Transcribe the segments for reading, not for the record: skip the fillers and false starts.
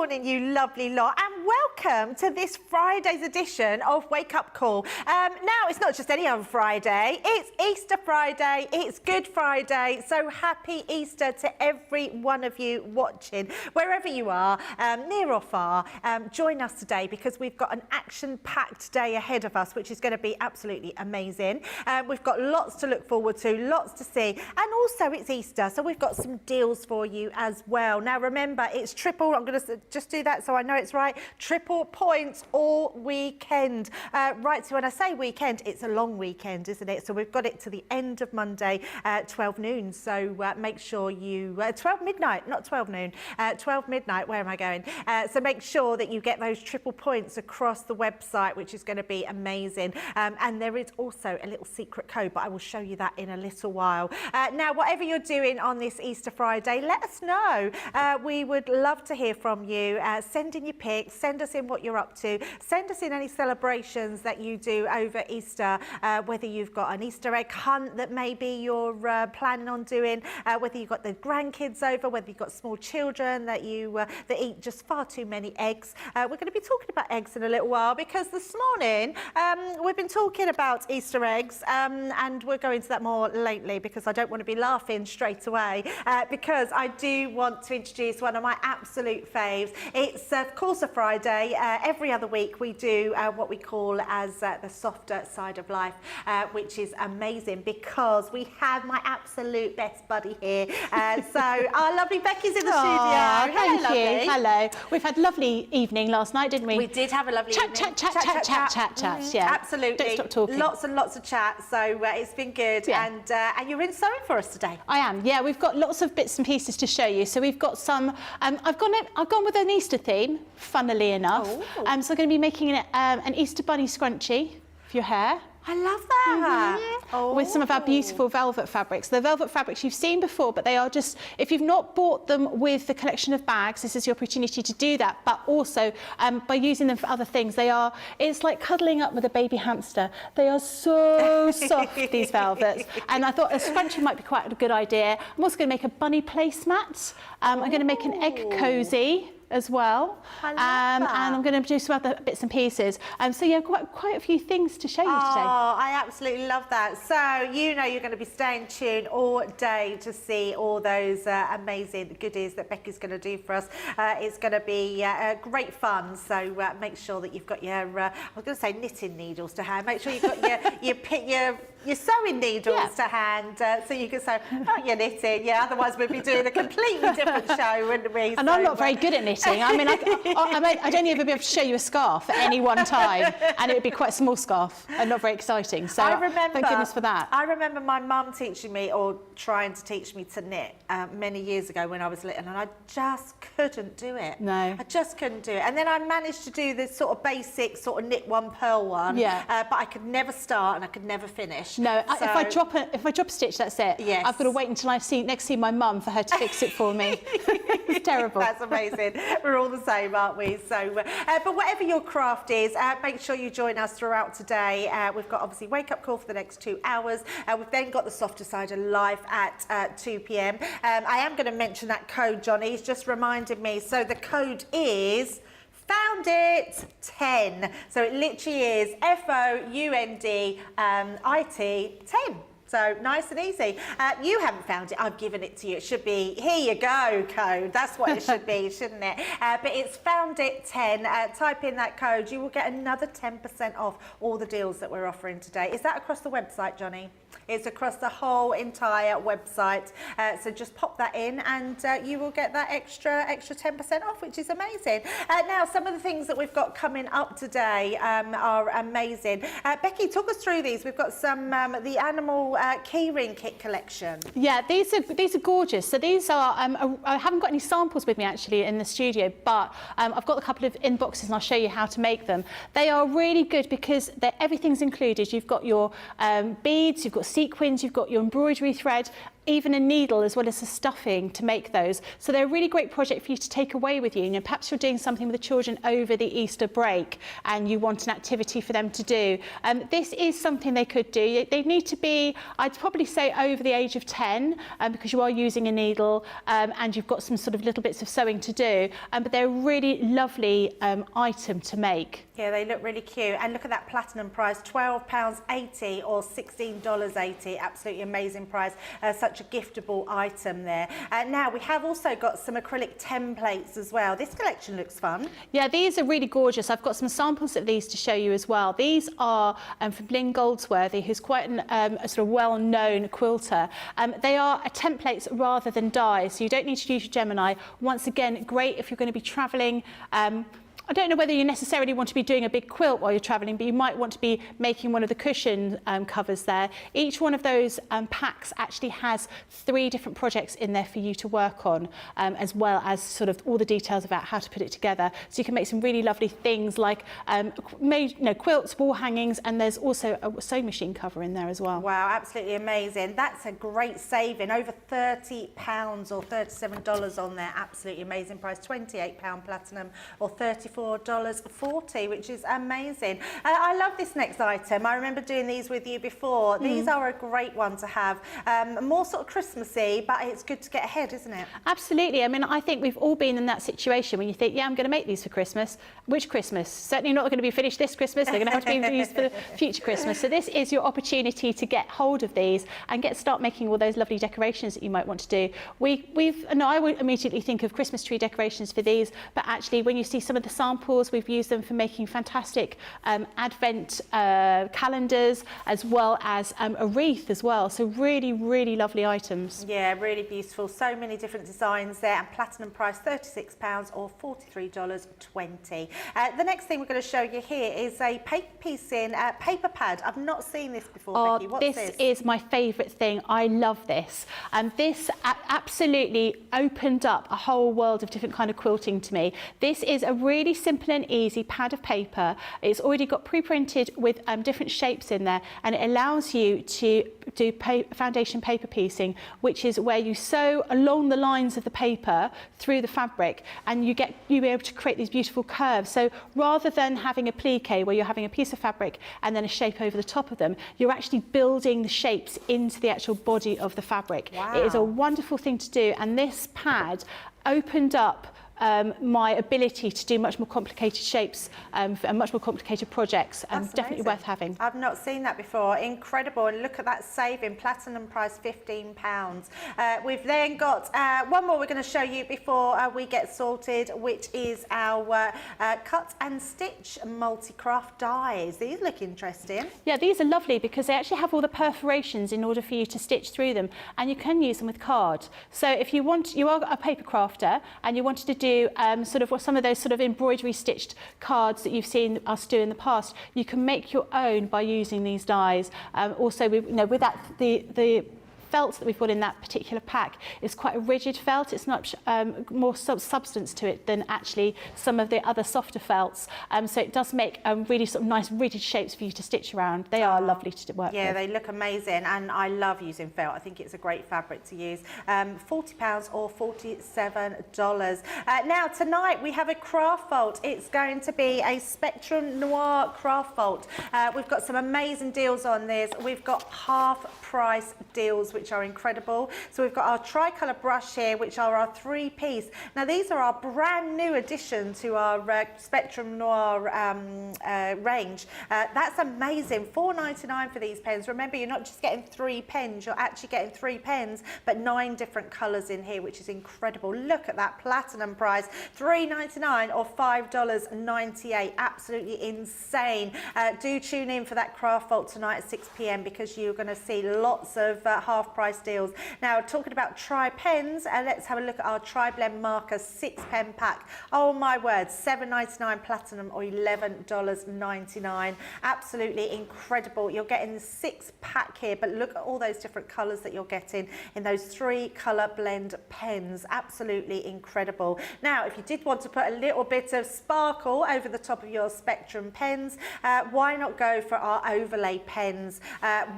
morning, you lovely lot, and welcome to this Friday's edition of Wake Up Call. Now, it's not just any other Friday, it's Easter Friday, it's Good Friday, so happy Easter to every one of you watching, wherever you are, near or far. Join us today because we've got an action-packed day ahead of us, which is going to be absolutely amazing. We've got lots to look forward to, lots to see, and also it's Easter, so we've got some deals for you as well. Now, remember, it's triple, I'm going to just do that so I know it's right, triple points all weekend. Right, so when I say weekend, it's a long weekend, isn't it? So we've got it to the end of Monday, 12 noon. So make sure you, 12 midnight, not 12 noon, 12 midnight, where am I going? So make sure that you get those triple points across the website, which is going to be amazing. And there is also a little secret code, but I will show you that in a little while. Now, whatever you're doing on this Easter Friday, let us know. We would love to hear from you. Send in your pics, send us in what you're up to, send us in any celebrations that you do over Easter, whether you've got an Easter egg hunt that maybe you're planning on doing, whether you've got the grandkids over, whether you've got small children that that eat just far too many eggs. We're going to be talking about eggs in a little while because this morning we've been talking about Easter eggs and we're going to that more lately because I don't want to be laughing straight away because I do want to introduce one of my absolute faves. It's of course a Friday. Every other week we do what we call as the softer side of life, which is amazing because we have my absolute best buddy here. So our lovely Becky's in the studio. Thank you. Hello. We've had a lovely evening last night, didn't we? We did have a lovely evening. Chat. Yeah. Absolutely. Don't stop talking. Lots and lots of chat. So it's been good. Yeah. And you're in sewing for us today. I am. Yeah, we've got lots of bits and pieces to show you. So we've got some. I've gone with an Easter theme, funnily enough. So I'm going to be making an Easter bunny scrunchie for your hair. I love that. With some of our beautiful velvet fabrics. The velvet fabrics you've seen before, but they are just, if you've not bought them with the collection of bags, this is your opportunity to do that. But also, by using them for other things, it's like cuddling up with a baby hamster. They are so soft, these velvets. And I thought a scrunchie might be quite a good idea. I'm also going to make a bunny placemat. I'm going to make an egg cozy as well, and I'm going to do some other bits and pieces. So yeah, quite a few things to show you today. Oh, I absolutely love that. So you know you're going to be staying tuned all day to see all those amazing goodies that Becky's going to do for us. It's going to be great fun. So make sure that you've got your I was going to say knitting needles to hand. Make sure you've got your sewing needles to hand so you can sew. Not your knitting, otherwise we'd be doing a completely different show, wouldn't we? And I'm not very good at knitting. I mean, I'd only ever be able to show you a scarf at any one time, and it would be quite a small scarf and not very exciting. So thank goodness for that. I remember my mum teaching me, or trying to teach me to knit many years ago when I was little, and I just couldn't do it. No. I just couldn't do it. And then I managed to do this sort of basic sort of knit one, purl one. Yeah. But I could never start and I could never finish. No. So, if I drop a stitch, that's it. Yes. I've got to wait until I see my mum for her to fix it for me. It's terrible. That's amazing. We're all the same, aren't we? So, but whatever your craft is, make sure you join us throughout today. We've got obviously Wake Up Call for the next 2 hours. We've then got the Softer Side of Life at 2 p.m. I am going to mention that code, Johnny. He's just reminded me. So the code is Found It 10. So it literally is FOUNDIT 10. So nice and easy. You haven't found it. I've given it to you. It should be, here you go, code. That's what it should be, shouldn't it? But it's Found It 10. Type in that code. You will get another 10% off all the deals that we're offering today. Is that across the website, Johnny? It's across the whole entire website. So just pop that in and you will get that extra 10% off, which is amazing. Now, some of the things that we've got coming up today are amazing. Becky, talk us through these. We've got some, the animal keyring kit collection. Yeah, these are gorgeous. So these are, I haven't got any samples with me actually in the studio, but I've got a couple of inboxes and I'll show you how to make them. They are really good because everything's included. You've got your beads, you've got sequins, you've got your embroidery thread, even a needle as well as the stuffing to make those. So they're a really great project for you to take away with you. You know, perhaps you're doing something with the children over the Easter break and you want an activity for them to do. This is something they could do. They need to be, I'd probably say, over the age of 10 because you are using a needle and you've got some sort of little bits of sewing to do. But they're a really lovely item to make. Yeah, they look really cute. And look at that platinum price, £12.80 or $16.80. Absolutely amazing price. Such a giftable item there. Now, we have also got some acrylic templates as well. This collection looks fun. Yeah, these are really gorgeous. I've got some samples of these to show you as well. These are from Lynn Goldsworthy, who's quite a sort of well-known quilter. They are templates rather than dies, so you don't need to use your Gemini. Once again, great if you're going to be travelling. I don't know whether you necessarily want to be doing a big quilt while you're travelling, but you might want to be making one of the cushion covers there. Each one of those packs actually has 3 different projects in there for you to work on, as well as sort of all the details about how to put it together. So you can make some really lovely things like quilts, wall hangings, and there's also a sewing machine cover in there as well. Wow, absolutely amazing. That's a great saving. Over £30 or $37 on there. Absolutely amazing price. £28 platinum or $34.40, which is amazing. I love this next item. I remember doing these with you before. These are a great one to have. More sort of Christmassy, but it's good to get ahead, isn't it? Absolutely. I mean, I think we've all been in that situation when you think, yeah, I'm going to make these for Christmas. Which Christmas? Certainly not going to be finished this Christmas. They're going to have to be used for future Christmas. So this is your opportunity to get hold of these and start making all those lovely decorations that you might want to do. I would immediately think of Christmas tree decorations for these, but actually when you see some of the samples, we've used them for making fantastic Advent calendars, as well as a wreath as well. So really, really lovely items. Yeah, really beautiful. So many different designs there, and platinum price £36 or $43.20. The next thing we're going to show you here is a paper piecing paper pad. I've not seen this before, Becky. What's this? This is my favourite thing. I love this. And this absolutely opened up a whole world of different kind of quilting to me. This is a really simple and easy pad of paper. It's already got pre-printed with different shapes in there, and it allows you to do foundation paper piecing, which is where you sew along the lines of the paper through the fabric, and you'll be able to create these beautiful curves. So rather than having a plique where you're having a piece of fabric and then a shape over the top of them, you're actually building the shapes into the actual body of the fabric. Wow. It is a wonderful thing to do, and this pad opened up my ability to do much more complicated shapes and much more complicated projects. Definitely worth having. I've not seen that before. Incredible. And look at that saving. Platinum price £15. We've then got one more we're going to show you before we get sorted, which is our cut and stitch multi-craft dies. These look interesting. Yeah, these are lovely because they actually have all the perforations in order for you to stitch through them, and you can use them with card. So if you are a paper crafter and you wanted to do some of those sort of embroidery stitched cards that you've seen us do in the past, you can make your own by using these dies. Also, with that, the felt that we've got in that particular pack is quite a rigid felt. It's much more substance to it than actually some of the other softer felts. So it does make really sort of nice rigid shapes for you to stitch around. They are lovely to work with. Yeah, they look amazing, and I love using felt. I think it's a great fabric to use. £40 or $47. Now tonight we have a craft vault. It's going to be a Spectrum Noir craft vault. We've got some amazing deals on this. We've got half price deals, which are incredible. So we've got our tricolour brush here, which are our 3-piece. Now these are our brand new addition to our Spectrum Noir range. That's amazing. $4.99 for these pens. Remember, you're not just getting 3 pens, you're actually getting 3 pens, but 9 different colours in here, which is incredible. Look at that platinum price, $3.99 or $5.98. Absolutely insane. Do tune in for that craft vault tonight at 6 p.m. because you're going to see lots of half price deals. Now, talking about tri pens, let's have a look at our tri blend marker 6-pen pack. Oh my word, $7.99 platinum or $11.99. Absolutely incredible. You're getting the 6-pack here, but look at all those different colours that you're getting in those 3 colour blend pens. Absolutely incredible. Now, if you did want to put a little bit of sparkle over the top of your Spectrum pens, why not go for our overlay pens?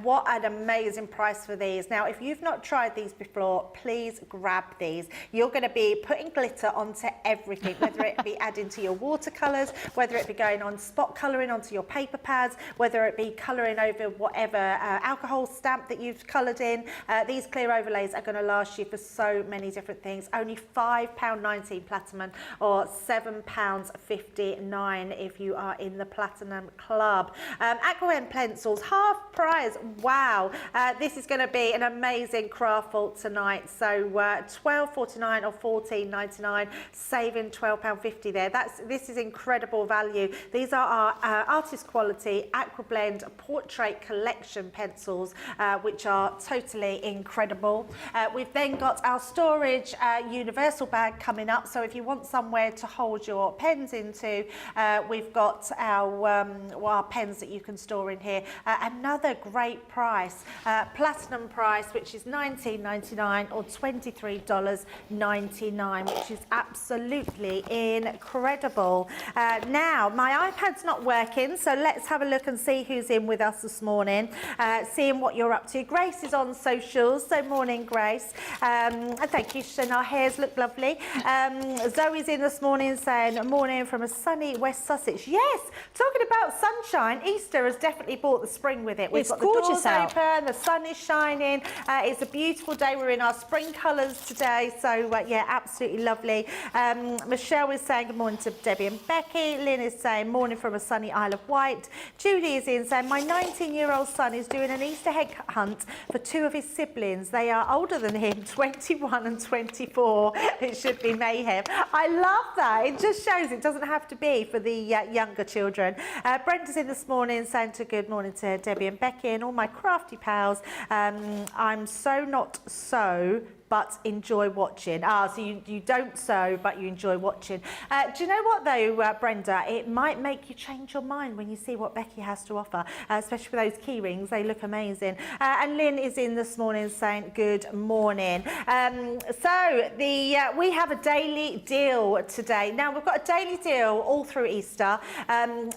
What an amazing price for these. Now, Now, if you've not tried these before, please grab these. You're going to be putting glitter onto everything, whether it be adding to your watercolours, whether it be going on spot colouring onto your paper pads, whether it be colouring over whatever alcohol stamp that you've coloured in. These clear overlays are going to last you for so many different things. Only £5.19 platinum, or £7.59 if you are in the platinum club. Aquaman pencils, half price. Wow, this is going to be an amazing craft fault tonight. So £12.49 or £14.99, saving £12.50 there. This is incredible value. These are our artist quality Aqua Blend Portrait Collection pencils, which are totally incredible. We've then got our storage universal bag coming up. So if you want somewhere to hold your pens into, we've got our pens that you can store in here. Another great price, platinum price, which is $19.99 or $23.99, which is absolutely incredible. Now, my iPad's not working, so let's have a look and see who's in with us this morning, seeing what you're up to. Grace is on socials, so morning, Grace. And thank you, Shan. Our hairs look lovely. Zoe's in this morning saying, morning from a sunny West Sussex. Yes, talking about sunshine, Easter has definitely brought the spring with it. We've got the doors open, the sun is shining. It's a beautiful day. We're in our spring colours today, so yeah, absolutely lovely. Michelle is saying good morning to Debbie and Becky. Lynn is saying morning from a sunny Isle of Wight. Julie is in saying my 19-year-old son is doing an Easter egg hunt for two of his siblings. They are older than him, 21 and 24. It should be mayhem. I love that. It just shows it doesn't have to be for the younger children. Brenda's in this morning saying good morning to Debbie and Becky and all my crafty pals. I'm so not so, but enjoy watching. So you don't sew, but you enjoy watching. Do you know what though, Brenda? It might make you change your mind when you see what Becky has to offer, especially for those key rings. They look amazing. And Lynn is in this morning saying good morning. We have a daily deal today. Now we've got a daily deal all through Easter.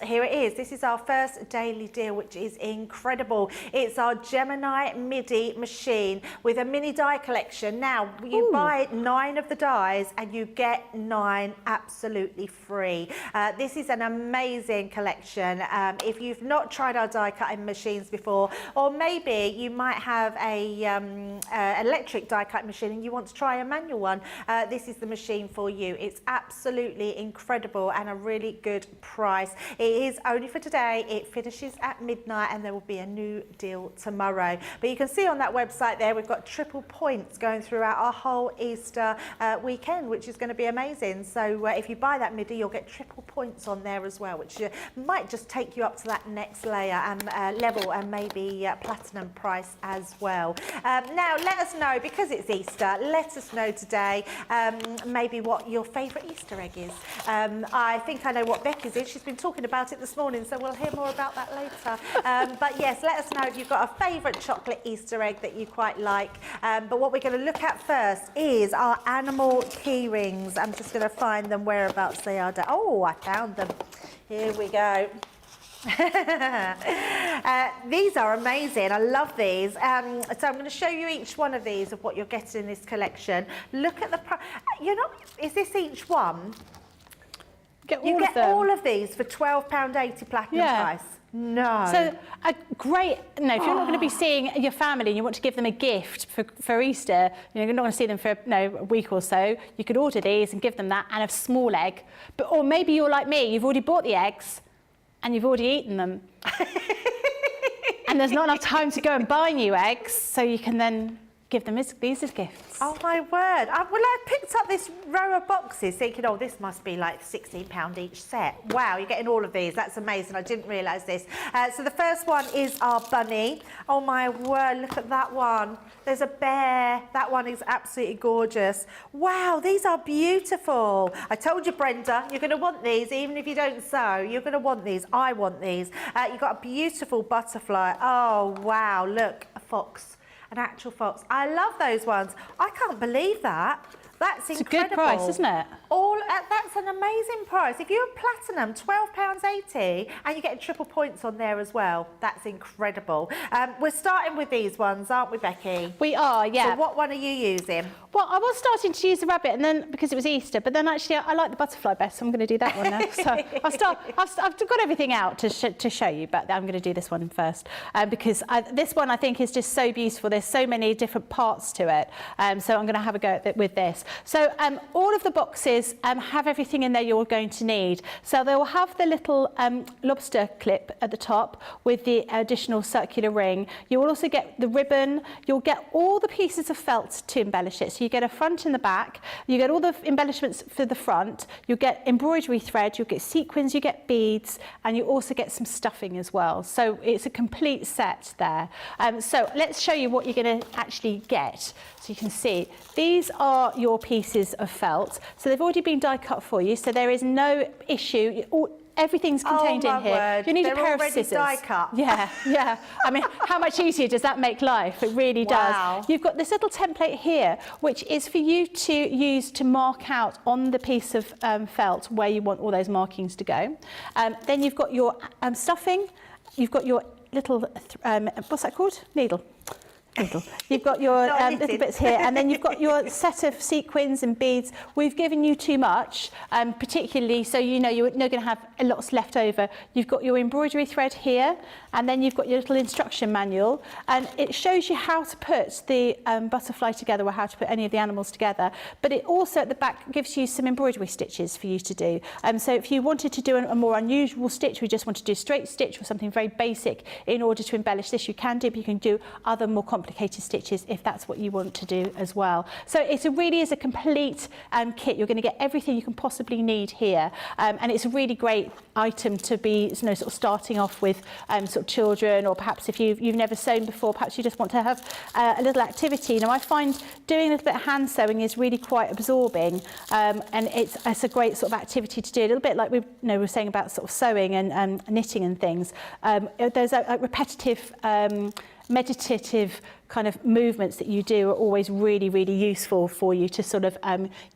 Here it is. This is our first daily deal, which is incredible. It's our Gemini MIDI machine with a mini die collection. Now, you buy 9 of the dies and you get 9 absolutely free. This is an amazing collection. If you've not tried our die cutting machines before, or maybe you might have a electric die cutting machine and you want to try a manual one, this is the machine for you. It's absolutely incredible and a really good price. It is only for today. It finishes at midnight and there will be a new deal tomorrow. But you can see on that website there, we've got triple points going throughout our whole Easter weekend, which is going to be amazing. So if you buy that MIDI, you'll get triple points on there as well, which might just take you up to that next layer and level, and maybe platinum price as well. Now let us know, because it's Easter, let us know today maybe what your favourite Easter egg is. I think I know what Becky's is. She's been talking about it this morning, so we'll hear more about that later. But yes, let us know if you've got a favourite chocolate Easter egg that you quite like. But what we're going to look at first is our animal key rings. I'm just going to find them whereabouts they are. Oh, I found them. Here we go. These are amazing. I love these. So I'm going to show you each one of these of what you're getting in this collection. Look at the price. Is this each one? You get all of these for £12.80 platinum price. No. So a great, if you're not going to be seeing your family and you want to give them a gift for Easter, you're not going to see them for a week or so, you could order these and give them that and a small egg. Or maybe you're like me, you've already bought the eggs and you've already eaten them. And there's not enough time to go and buy new eggs, so you can then give them these as gifts. Oh my word. I picked up this row of boxes thinking, oh, this must be like £16 each set. Wow, you're getting all of these. That's amazing. I didn't realise this. So the first one is our bunny. Oh my word, look at that one. There's a bear. That one is absolutely gorgeous. Wow, these are beautiful. I told you, Brenda, you're going to want these, even if you don't sew. You're going to want these. I want these. You've got a beautiful butterfly. Oh, wow, look, a fox. An actual fox. I love those ones. I can't believe that. That's It's incredible. a good price, isn't it? That's an amazing price. If you're platinum, £12.80, and you're getting triple points on there as well. That's incredible. We're starting with these ones, aren't we, Becky? We are, yeah. So what one are you using? Well, I was starting to use the rabbit, and then because it was Easter, but then actually I like the butterfly best, so I'm going to do that one now. So I've got everything out to show you, but I'm going to do this one first because this one I think is just so beautiful. There's so many different parts to it, so I'm going to have a go at with this. So all of the boxes have everything in there you're going to need. So they will have the little lobster clip at the top with the additional circular ring. You will also get the ribbon. You'll get all the pieces of felt to embellish it. So you get a front and the back. You get all the embellishments for the front. You get embroidery thread. You get sequins. You get beads, and you also get some stuffing as well. So it's a complete set there. So let's show you what you're going to actually get. So you can see these are your pieces of felt. So they've already been die cut for you. So there is no issue. Everything's contained in here. Word. You need They're a pair of already scissors. die cut. Yeah, yeah. I mean, how much easier does that make life? It really Wow. does. You've got this little template here, which is for you to use to mark out on the piece of felt where you want all those markings to go. Then you've got your stuffing. You've got your little, what's that called? Needle. You've got your little bits here, and then you've got your set of sequins and beads. We've given you too much, particularly so you know you're not going to have lots left over. You've got your embroidery thread here, and then you've got your little instruction manual, and it shows you how to put the butterfly together or how to put any of the animals together. But it also at the back gives you some embroidery stitches for you to do. So if you wanted to do a more unusual stitch, we just want to do a straight stitch or something very basic in order to embellish this, you can do, but you can do other more complicated stitches if that's what you want to do as well. So it really is a complete kit. You're going to get everything you can possibly need here, and it's a really great item to be sort of starting off with sort of children, or perhaps if you've never sewn before, perhaps you just want to have a little activity. Now I find doing a little bit of hand sewing is really quite absorbing, and it's a great sort of activity to do, a little bit like we were saying about sort of sewing and knitting and things. There's a repetitive meditative kind of movements that you do are always really, really useful for you to sort of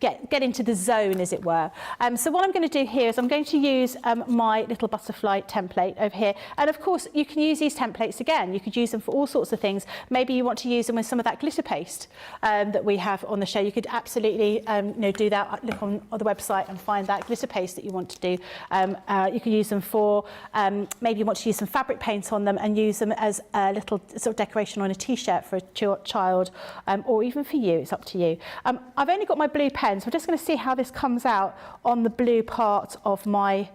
get into the zone, as it were. So what I'm going to do here is I'm going to use my little butterfly template over here. And of course, you can use these templates again. You could use them for all sorts of things. Maybe you want to use them with some of that glitter paste that we have on the show. You could absolutely do that. Look on the website and find that glitter paste that you want to do. You can use them for, maybe you want to use some fabric paint on them and use them as a little sort of decoration on a t-shirt for a child, or even for you. It's up to you. I've only got my blue pen, so I'm just going to see how this comes out on the blue part of my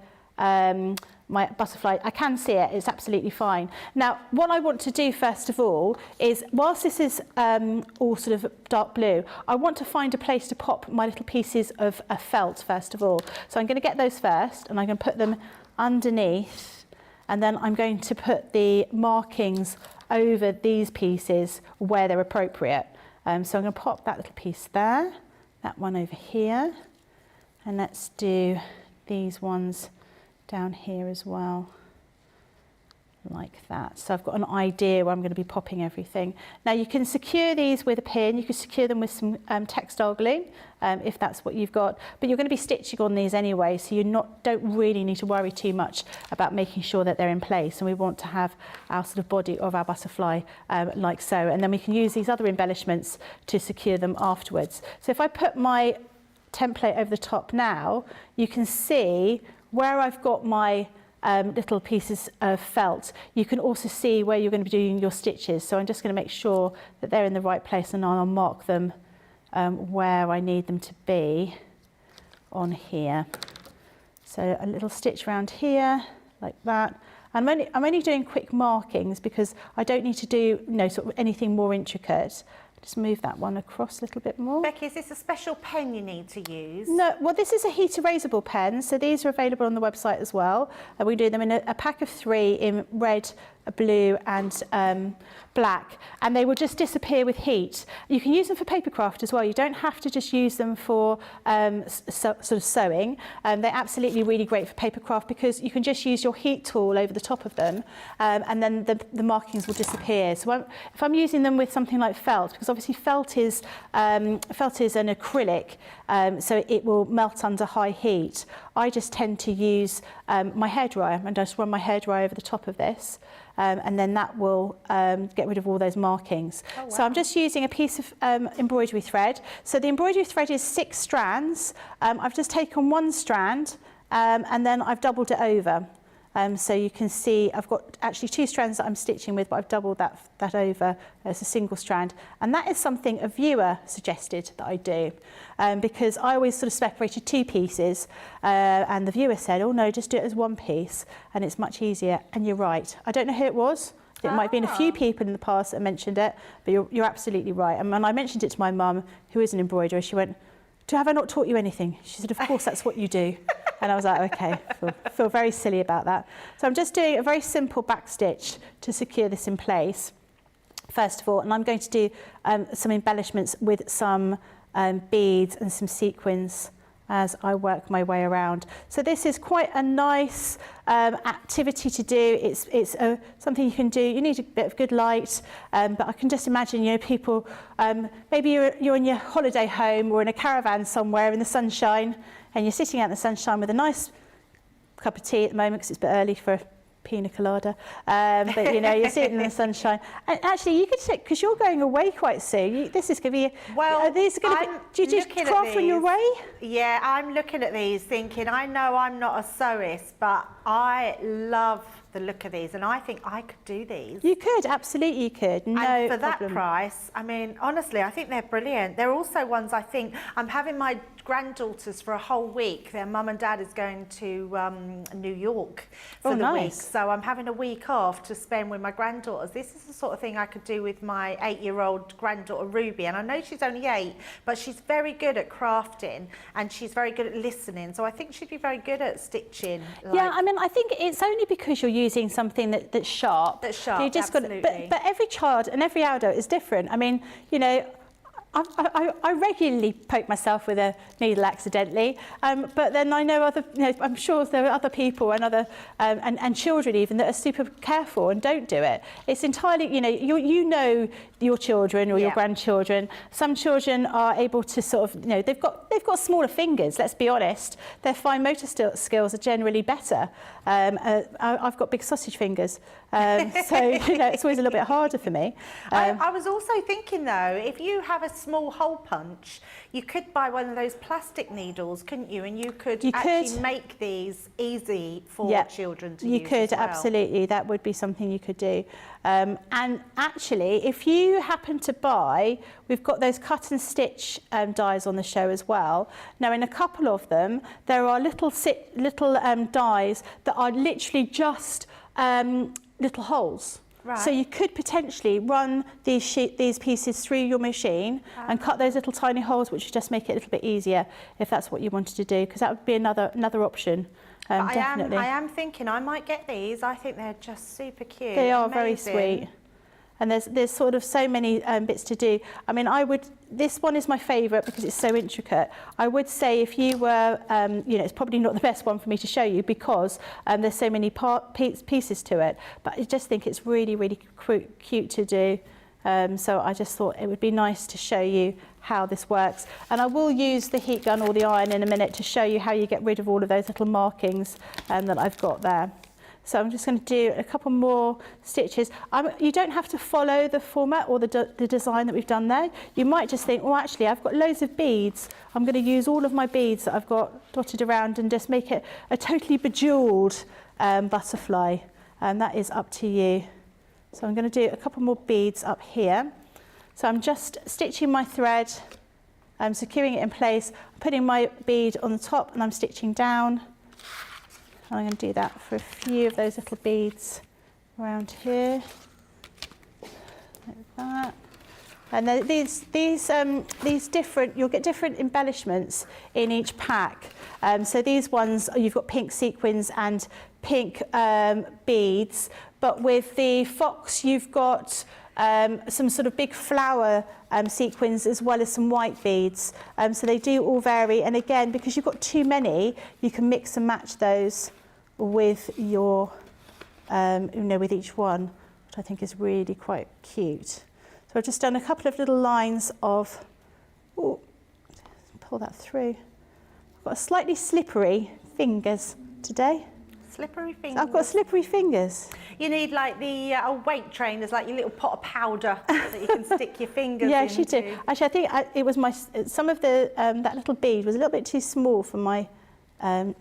my butterfly. I can see it, it's absolutely fine. Now, what I want to do first of all is, whilst this is all sort of dark blue, I want to find a place to pop my little pieces of felt first of all. So I'm going to get those first, and I'm going to put them underneath, and then I'm going to put the markings over these pieces where they're appropriate. So I'm going to pop that little piece there, that one over here, and let's do these ones down here as well, like that. So I've got an idea where I'm going to be popping everything. Now you can secure these with a pin, you can secure them with some textile glue, if that's what you've got, but you're going to be stitching on these anyway, so you don't really need to worry too much about making sure that they're in place. And we want to have our sort of body of our butterfly like so, and then we can use these other embellishments to secure them afterwards. So if I put my template over the top now, you can see where I've got my little pieces of felt. You can also see where you're going to be doing your stitches. So I'm just going to make sure that they're in the right place, and I'll mark them where I need them to be on here. So a little stitch around here, like that. I'm only doing quick markings because I don't need to do sort of anything more intricate. Just move that one across a little bit more. Becky, is this a special pen you need to use? No, well, this is a heat erasable pen, so these are available on the website as well. We do them in a pack of 3 in red, a blue and black, and they will just disappear with heat. You can use them for paper craft as well. You don't have to just use them for sort of sewing. They're absolutely really great for paper craft because you can just use your heat tool over the top of them, and then the markings will disappear. So if I'm using them with something like felt, because obviously felt is an acrylic, so it will melt under high heat. I just tend to use my hairdryer, and I just run my hairdryer over the top of this. And then that will get rid of all those markings. Oh, wow. So I'm just using a piece of embroidery thread. So the embroidery thread is 6 strands. I've just taken 1 strand and then I've doubled it over. So you can see I've got actually 2 strands that I'm stitching with, but I've doubled that over as a single strand. And that is something a viewer suggested that I do, because I always sort of separated 2 pieces, and the viewer said, oh no, just do it as 1 piece, and it's much easier. And you're right. I don't know who it was. It might have been a few people in the past that mentioned it, but you're absolutely right. And when I mentioned it to my mum, who is an embroiderer, she went, have I not taught you anything? She said, of course, that's what you do. And I was like, okay, feel very silly about that. So I'm just doing a very simple back stitch to secure this in place, first of all. And I'm going to do some embellishments with some beads and some sequins as I work my way around. So this is quite a nice activity to do. It's something you can do. You need a bit of good light, but I can just imagine, you know, people, maybe you're in your holiday home or in a caravan somewhere in the sunshine, and you're sitting out in the sunshine with a nice cup of tea at the moment because it's a bit early for a pina colada, but you know, you're sitting in the sunshine. And actually, you could take, because you're going away quite soon. This is going to be. Well, these are going to be. Do you just craft when you're away? Yeah, I'm looking at these, thinking, I know I'm not a sewist, but I love the look of these, and I think I could do these. You could, absolutely, you could. No and for problem. That price, I mean, honestly, I think they're brilliant. They're also ones I think I'm having my granddaughters for a whole week. Their mum and dad is going to New York for the week, so I'm having a week off to spend with my granddaughters. This is the sort of thing I could do with my 8-year-old granddaughter Ruby, and I know she's only 8, but she's very good at crafting and she's very good at listening, so I think she'd be very good at stitching. Yeah, I mean, I think it's only because you're using something that's sharp. That's sharp, you just absolutely. But every child and every adult is different. I mean, you know, I regularly poke myself with a needle accidentally, but then I know other, you know, I'm sure there are other people and other and children even that are super careful and don't do it. It's entirely, you know your children or your grandchildren. Some children are able to sort of, you know, they've got smaller fingers. Let's be honest. Their fine motor skills are generally better. I've got big sausage fingers, so you know it's always a little bit harder for me. I was also thinking though, if you have a small hole punch, you could buy one of those plastic needles, couldn't you? And you could actually make these easy for children to use. You could, absolutely. That would be something you could do. And actually, if you happen to buy, we've got those cut and stitch dies on the show as well. Now, in a couple of them, there are little dies that are literally just little holes. Right. So you could potentially run these pieces through your machine and cut those little tiny holes, which would just make it a little bit easier if that's what you wanted to do, because that would be another option. Definitely. I am thinking I might get these. I think they're just super cute. They are very sweet. And there's sort of so many bits to do. I mean, this one is my favourite because it's so intricate. I would say if you were, you know, it's probably not the best one for me to show you because there's so many pieces to it. But I just think it's really, really cute to do. So I just thought it would be nice to show you how this works. And I will use the heat gun or the iron in a minute to show you how you get rid of all of those little markings that I've got there. So I'm just going to do a couple more stitches. You don't have to follow the format or the design that we've done there. You might just think, well, actually, I've got loads of beads. I'm going to use all of my beads that I've got dotted around and just make it a totally bejeweled butterfly. And that is up to you. So I'm going to do a couple more beads up here. So I'm just stitching my thread, I'm securing it in place, I'm putting my bead on the top and I'm stitching down. I'm going to do that for a few of those little beads around here, like that. And then these different, you'll get different embellishments in each pack. So these ones, you've got pink sequins and pink beads, but with the fox you've got some sort of big flower sequins as well as some white beads. So they do all vary, and again, because you've got too many, you can mix and match those with your, with each one, which I think is really quite cute. So I've just done a couple of little lines of, pull that through. I've got slightly slippery fingers today. Slippery fingers. I've got slippery fingers. You need like the weight trainers, like your little pot of powder that you can stick your fingers Yeah, into. she did. Actually, I think it was some of the that little bead was a little bit too small for my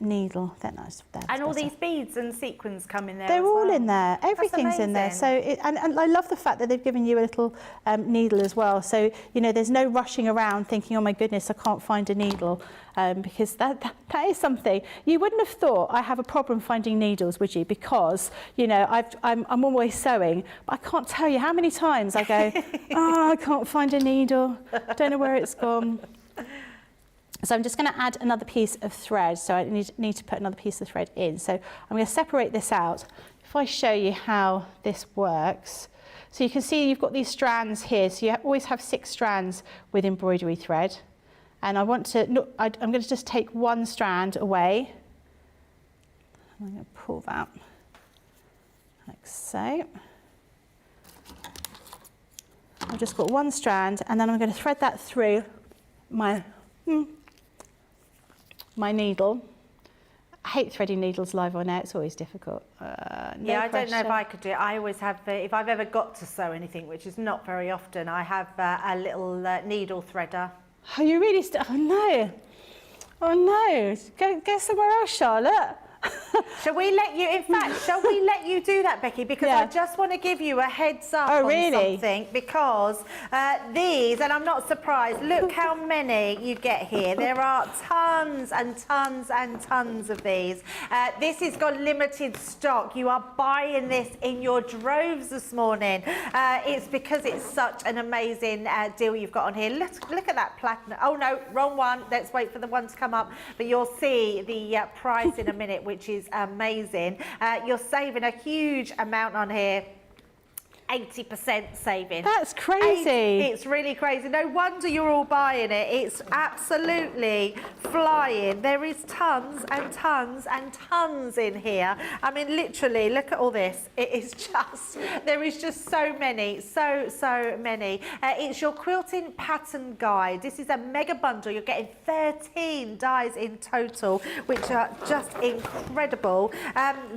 needle. I think that's and all better. these beads and sequins come in there. They're as all well. in there. Everything's in there. So and I love the fact that they've given you a little needle as well. So there's no rushing around thinking, oh my goodness, I can't find a needle, because that is something you wouldn't have thought. I have a problem finding needles, would you? Because I'm always sewing, but I can't tell you how many times I go, oh, I can't find a needle. Don't know where it's gone. So I'm just going to add another piece of thread. So I need to put another piece of thread in. So I'm going to separate this out. If I show you how this works. So you can see you've got these strands here. So you always have 6 strands with embroidery thread. And I want to, I'm going to just take one strand away. I'm going to pull that like so. I've just got one strand, and then I'm going to thread that through my needle. I hate threading needles live on air, it's always difficult. Yeah, I don't know if I could do it. I always have, if I've ever got to sew anything, which is not very often, I have a little needle threader. Oh, you really, oh no. Oh no, go somewhere else, Charlotte. Shall we let you, in fact, shall we let you do that, Becky? Because I just want to give you a heads up on something, because these, and I'm not surprised, look how many you get here. There are tons and tons and tons of these. This has got limited stock. You are buying this in your droves this morning. It's because it's such an amazing deal you've got on here. Look at that platinum. Oh no, wrong one. Let's wait for the one to come up. But you'll see the price in a minute, which is amazing. You're saving a huge amount on here. 80% saving. That's crazy. It's really crazy. No wonder you're all buying it. It's absolutely flying. There is tons and tons and tons in here. I mean, literally, look at all this. It is just, there is just so many, so many. It's your quilting pattern guide. This is a mega bundle. You're getting 13 dies in total, which are just incredible.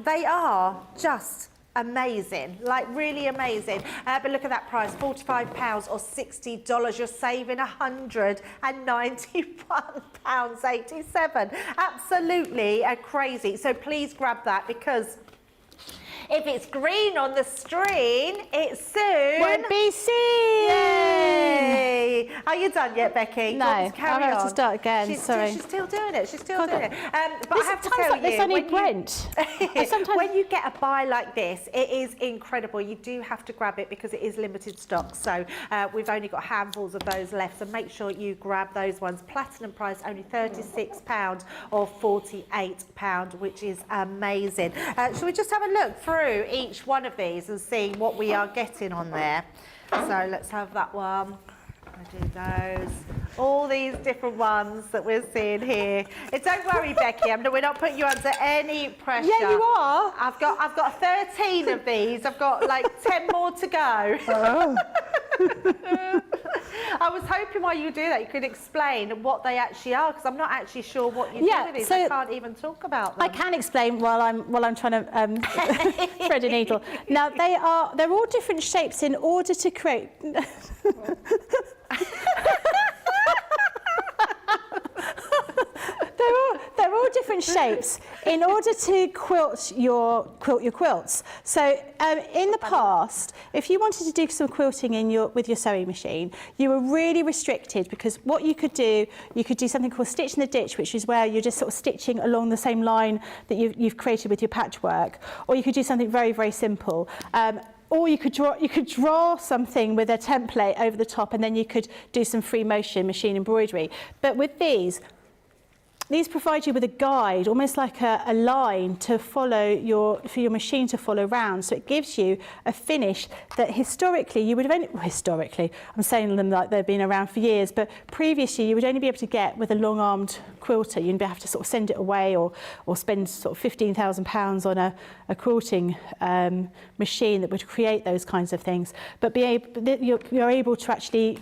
They are just amazing, like really amazing. But look at that price, £45 or $60. You're saving £191.87. Absolutely crazy. So please grab that, because if it's green on the screen, it soon won't be seen. Yay! Are you done yet, Becky? No, I have to start again. She's sorry. She's still doing it. She's still doing it. But I have to tell tell you, I need Brent. when you get a buy like this, it is incredible. You do have to grab it because it is limited stock. So we've only got handfuls of those left. So make sure you grab those ones. Platinum price only £36 or £48, which is amazing. Shall we just have a look through each one of these and see what we are getting on there? So let's have that one. I do those. All these different ones that we're seeing here. Don't worry, Becky. We're not putting you under any pressure. Yeah, you are. I've got 13 of these. I've got like 10 more to go. Oh. I was hoping while you do that, you could explain what they actually are, because I'm not actually sure what you do with these. I can't even talk about them. I can explain while I'm trying to thread a needle. Now they're all different shapes in order to create. They're all different shapes in order to quilt your quilts. So in the past, if you wanted to do some quilting with your sewing machine, you were really restricted, because what you could do something called stitch in the ditch, which is where you're just sort of stitching along the same line that you've created with your patchwork, or you could do something very, very simple. Or you could draw something with a template over the top, and then you could do some free motion machine embroidery. But with these, these provide you with a guide, almost like a line to follow for your machine to follow round. So it gives you a finish that historically you would have only, historically, I'm saying them like they've been around for years, but previously you would only be able to get with a long-armed quilter. You'd have to sort of send it away or spend sort of £15,000 on a quilting machine that would create those kinds of things. But you're able to actually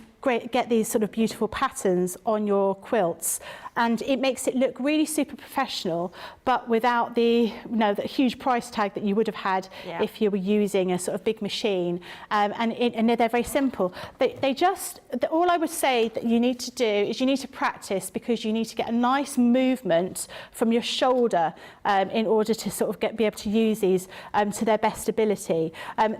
get these sort of beautiful patterns on your quilts, and it makes it look really super professional, but without the the huge price tag that you would have had if you were using a sort of big machine. And they're very simple. All I would say that you need to do is you need to practice, because you need to get a nice movement from your shoulder in order to sort of be able to use these to their best ability.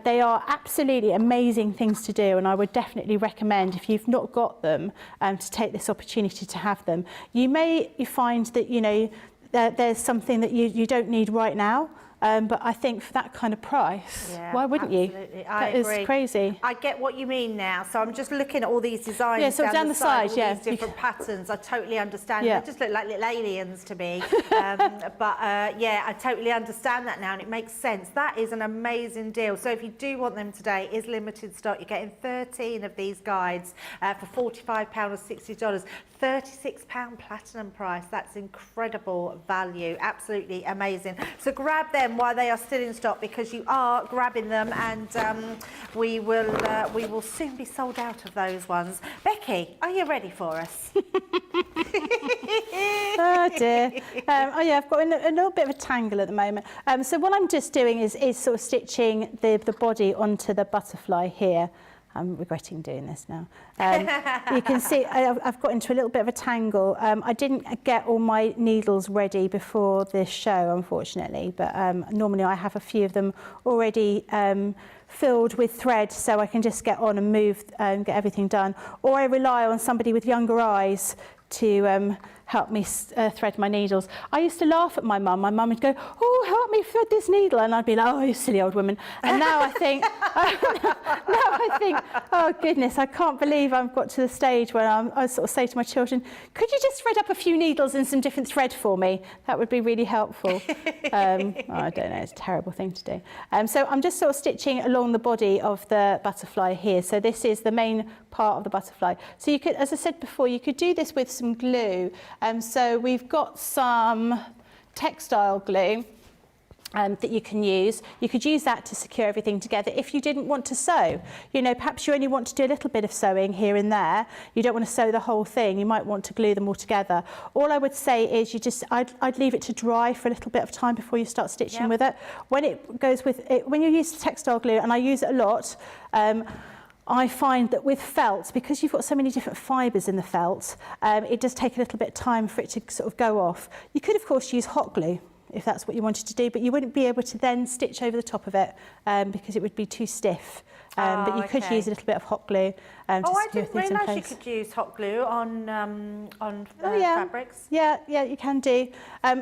They are absolutely amazing things to do, and I would definitely recommend, if you've not got them, to take this opportunity to have them. You may find that there's something that you don't need right now, but I think for that kind of price, why wouldn't you? I That agree. is crazy. I get what you mean now. So I'm just looking at all these designs. Yeah, so down the side, all yeah. these different patterns. I totally understand. Yeah. They just look like little aliens to me. Yeah, I totally understand that now, and it makes sense. That is an amazing deal. So if you do want them today, it is limited stock. You're getting 13 of these guides for £45 or $60. £36 platinum price. That's incredible value. Absolutely amazing. So grab them while they are still in stock, because you are grabbing them, and we will soon be sold out of those ones. Becky, are you ready for us? Oh dear. Oh yeah, I've got a little bit of a tangle at the moment. So what I'm just doing is sort of stitching the body onto the butterfly here. I'm regretting doing this now. You can see I've got into a little bit of a tangle. I didn't get all my needles ready before this show, unfortunately, but normally I have a few of them already filled with thread, so I can just get on and move and get everything done. Or I rely on somebody with younger eyes to help me thread my needles. I used to laugh at my mum. My mum would go, "Oh, help me thread this needle," and I'd be like, "Oh, you silly old woman." And now I think, oh goodness, I can't believe I've got to the stage where I sort of say to my children, "Could you just thread up a few needles and some different thread for me? That would be really helpful." I don't know, it's a terrible thing to do. So I'm just sort of stitching along the body of the butterfly here. So this is the main part of the butterfly. So you could, as I said before, you could do this with some glue. So we've got some textile glue that you can use. You could use that to secure everything together if you didn't want to sew. Perhaps you only want to do a little bit of sewing here and there. You don't want to sew the whole thing. You might want to glue them all together. All I would say is I'd leave it to dry for a little bit of time before you start stitching with it. When it goes with it, when you use textile glue, and I use it a lot, I find that with felt, because you've got so many different fibres in the felt, it does take a little bit of time for it to sort of go off. You could, of course, use hot glue if that's what you wanted to do, but you wouldn't be able to then stitch over the top of it because it would be too stiff. But you could use a little bit of hot glue to I secure didn't things in realise place. you could use hot glue on Yeah. fabrics. Yeah, you can do. I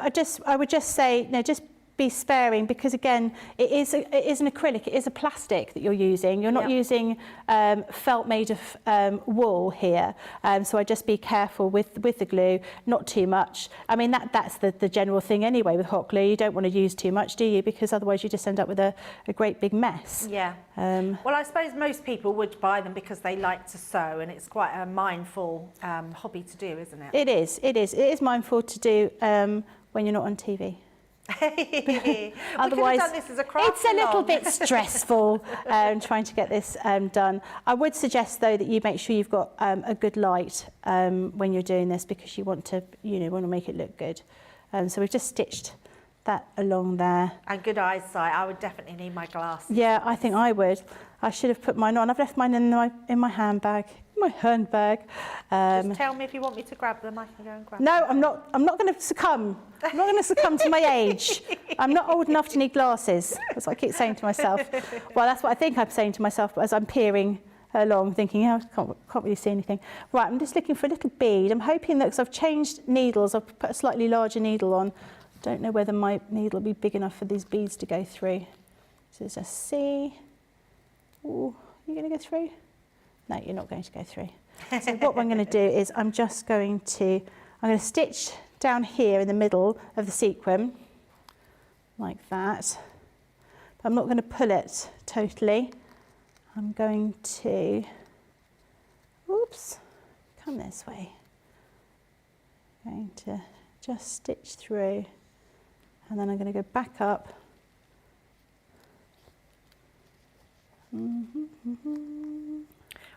would just say, just be sparing, because again, it is an acrylic, it is a plastic that you're using. You're not using felt made of wool here, so I just be careful with the glue, not too much. I mean, that's the general thing anyway with hot glue. You don't want to use too much, do you? Because otherwise you just end up with a great big mess. Yeah. Well, I suppose most people would buy them because they like to sew, and it's quite a mindful hobby to do, isn't it? It is mindful to do when you're not on TV. Otherwise, we could have done this as a craft it's a little bit stressful trying to get this done. I would suggest though that you make sure you've got a good light when you're doing this, because you want to make it look good. So we've just stitched that along there. And good eyesight. I would definitely need my glasses. Yeah, I think I would. I should have put mine on. I've left mine in my handbag. My handbag. Just tell me if you want me to grab them. I can go and grab them. No, I'm not going to succumb. I'm not going to succumb to my age. I'm not old enough to need glasses. That's what I keep saying to myself. Well, that's what I think I'm saying to myself as I'm peering along, thinking, I can't really see anything. Right, I'm just looking for a little bead. I'm hoping that, because I've changed needles, I've put a slightly larger needle on. Don't know whether my needle will be big enough for these beads to go through. So let's just see. Ooh, are you going to go through? No, you're not going to go through. So what I'm going to do is I'm going to stitch down here in the middle of the sequin, like that. But I'm not going to pull it totally. I'm going to, oops, come this way. Going to just stitch through, and then I'm going to go back up.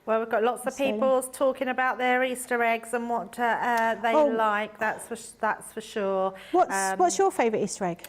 Well, we've got lots of people talking about their Easter eggs and what they like. That's for sure. What's your favourite Easter egg?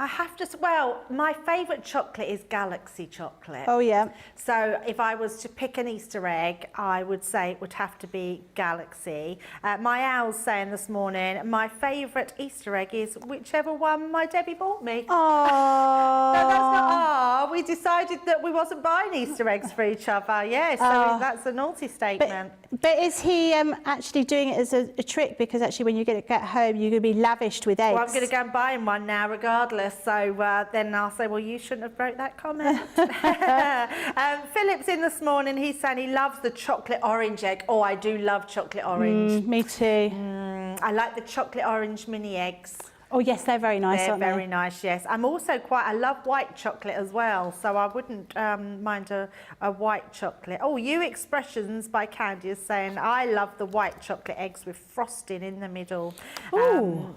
I have to, well, my favourite chocolate is Galaxy chocolate. Oh, yeah. So if I was to pick an Easter egg, I would say it would have to be Galaxy. My owl's saying this morning, my favourite Easter egg is whichever one my Debbie bought me. Oh. No, that's not, we decided that we wasn't buying Easter eggs for each other. Yeah, so that's a naughty statement. But is he actually doing it as a trick? Because actually when you get home, you're going to be lavished with eggs. Well, I'm going to go and buy him one now regardless. So then I'll say, well, you shouldn't have wrote that comment. Philip's in this morning. He's saying he loves the chocolate orange egg. Oh, I do love chocolate orange. Me too. I like the chocolate orange mini eggs. Oh, yes, they're very nice, aren't they? They're very nice, yes. I'm also I love white chocolate as well, so I wouldn't mind a white chocolate. Oh, You Expressions by Candy is saying, I love the white chocolate eggs with frosting in the middle. Oh.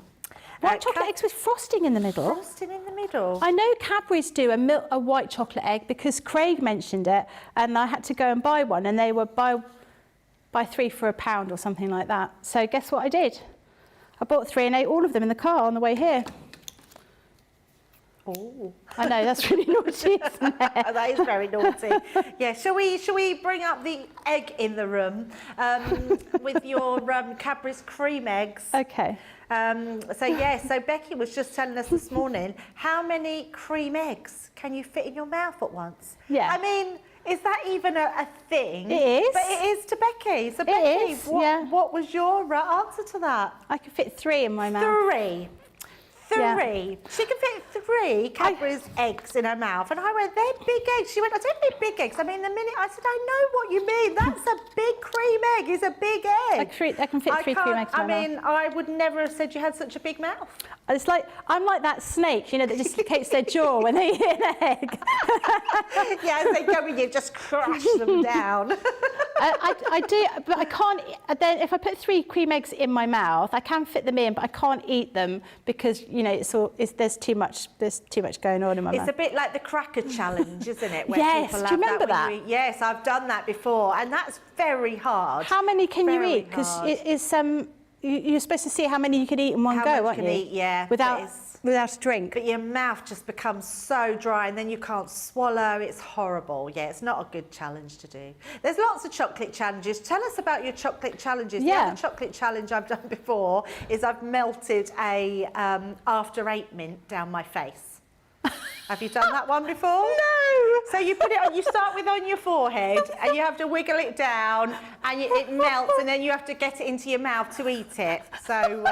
White chocolate eggs with frosting in the middle? Frosting in the middle. I know Cadbury's do a white chocolate egg because Craig mentioned it and I had to go and buy one and they were buy 3 for £1 or something like that. So guess what I did? I bought 3 and ate all of them in the car on the way here. Oh. I know, that's really naughty, isn't it? That is very naughty. Yeah, shall we bring up the egg in the room with your Cadbury's cream eggs? Okay. So Becky was just telling us this morning, how many cream eggs can you fit in your mouth at once? Yeah. I mean, is that even a thing? It is. But it is to Becky. So Becky, yeah. what was your answer to that? I could fit 3 in my mouth. 3. Yeah. She can fit 3 Cadbury's eggs in her mouth. And I went, they're big eggs. She went, I don't mean big eggs. I mean, the minute I said, I know what you mean. That's a big cream egg. It's a big egg. I can fit 3 cream eggs in my mouth. I would never have said you had such a big mouth. It's like, I'm like that snake, you know, that dislocates their jaw when they hit an egg. Yeah, as they go with you, just crush them down. I do, but I can't, then if I put 3 cream eggs in my mouth, I can fit them in, but I can't eat them because, you know, there's too much going on in my mouth. It's a bit like the cracker challenge, isn't it? Where yes, people do you remember that? Yes, I've done that before, and that's very hard. How many can you eat? Because you're supposed to see how many you can eat in one go, aren't you? How much you can eat, yeah. Without a drink. But your mouth just becomes so dry and then you can't swallow. It's horrible. Yeah, it's not a good challenge to do. There's lots of chocolate challenges. Tell us about your chocolate challenges. Yeah. The other chocolate challenge I've done before is I've melted a After 8 mint down my face. Have you done that one before? No! So you put it on, you start with on your forehead and you have to wiggle it down and it melts and then you have to get it into your mouth to eat it. So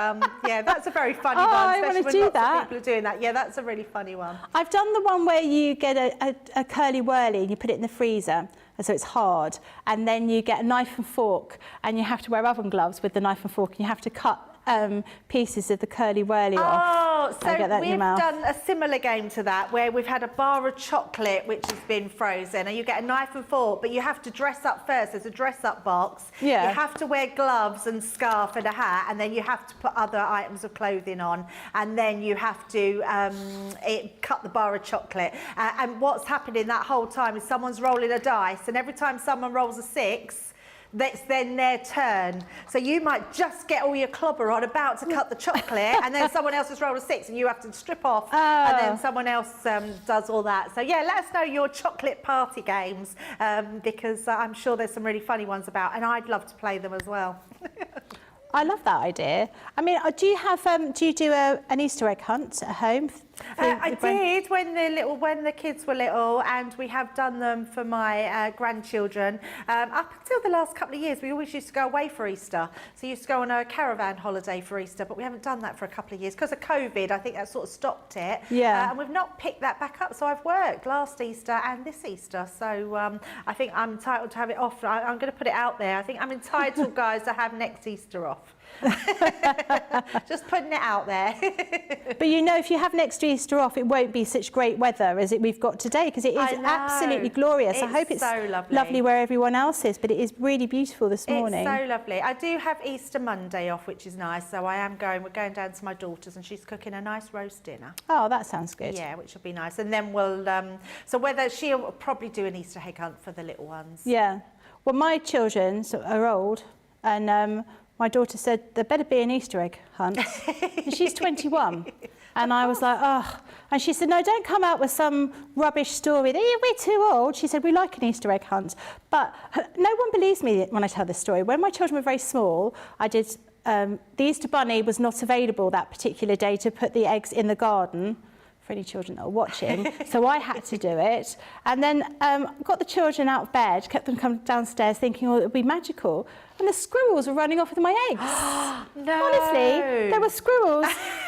yeah, that's a very funny one, especially when lots of people are doing that. Yeah, that's a really funny one. I've done the one where you get a curly whirly and you put it in the freezer, and so it's hard, and then you get a knife and fork and you have to wear oven gloves with the knife and fork and you have to cut pieces of the curly whirly off. Oh, so we've done a similar game to that where we've had a bar of chocolate which has been frozen and you get a knife and fork, but you have to dress up first. There's a dress up box. Yeah. You have to wear gloves and scarf and a hat, and then you have to put other items of clothing on, and then you have to cut the bar of chocolate. And what's happening that whole time is someone's rolling a dice, and every time someone rolls a 6, that's then their turn. So you might just get all your clobber on about to cut the chocolate and then someone else has rolled a 6 and you have to strip off and then someone else does all that. So yeah, let us know your chocolate party games because I'm sure there's some really funny ones about, and I'd love to play them as well. I love that idea. I mean, do you do an Easter egg hunt at home I did when the kids were little, and we have done them for my grandchildren. Up until the last couple of years, we always used to go away for Easter. So we used to go on a caravan holiday for Easter, but we haven't done that for a couple of years because of COVID. I think that sort of stopped it. Yeah. And we've not picked that back up. So I've worked last Easter and this Easter. So I think I'm entitled to have it off. I'm going to put it out there. I think I'm entitled, guys, to have next Easter off. Just putting it out there. But you know, if you have next Easter off, it won't be such great weather as we've got today, because it is absolutely glorious. I hope it's so lovely where everyone else is, but it is really beautiful this morning. It's so lovely. I do have Easter Monday off, which is nice. So we're going down to my daughter's, and she's cooking a nice roast dinner. Oh, that sounds good. Yeah, which will be nice. And then we'll, so whether she'll probably do an Easter egg hunt for the little ones. Yeah. Well, my children are old, and my daughter said there better be an Easter egg hunt. And she's 21. And I was like, oh. And she said, no, don't come out with some rubbish story. We're too old. She said, we like an Easter egg hunt. But no one believes me when I tell this story. When my children were very small, I did, the Easter bunny was not available that particular day to put the eggs in the garden. For any children that are watching, so I had to do it, and then got the children out of bed, kept them coming downstairs thinking, oh, it would be magical, and the squirrels were running off with my eggs. No. Honestly, there were squirrels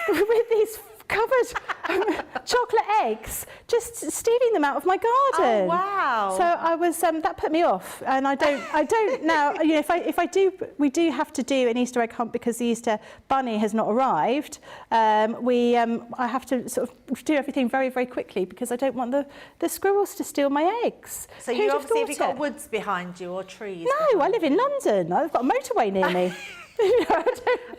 with these covered chocolate eggs, just stealing them out of my garden. Oh wow! So I was that put me off, and I don't now. You know, if I do, we do have to do an Easter egg hunt because the Easter bunny has not arrived. I have to sort of do everything very, very quickly because I don't want the squirrels to steal my eggs. So you obviously have you got woods behind you or trees? No, I live in London. I've got a motorway near me.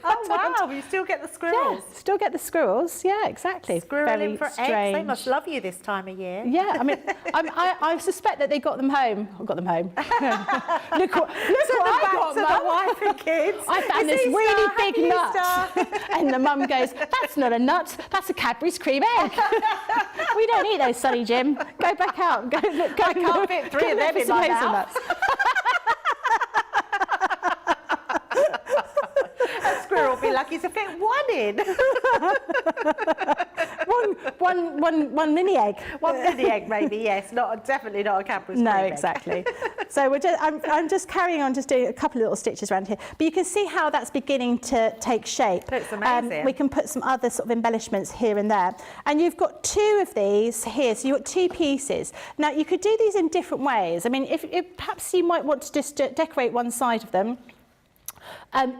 Oh wow! You still get the squirrels. Yeah, still get the squirrels. Yeah, exactly. Squirreling for strange. eggs. They must love you this time of year. Yeah, I mean, I suspect that they got them home. I got them home. look what I got, my wife and kids. I found this really big nut, and the mum goes, "That's not a nut. That's a Cadbury's cream egg. We don't eat those, Sonny Jim. Go back out. Go look. Go I can't fit 3 of them in my mouth." Squirrel will be lucky to fit 1 in. one mini egg. 1 mini egg, maybe. Yes, definitely not a Cadbury's cream No, egg. exactly. So I'm just carrying on, just doing a couple of little stitches around here. But you can see how that's beginning to take shape. It's amazing. We can put some other sort of embellishments here and there. And you've got 2 of these here, so you've got 2 pieces. Now you could do these in different ways. I mean, if perhaps you might want to just decorate one side of them.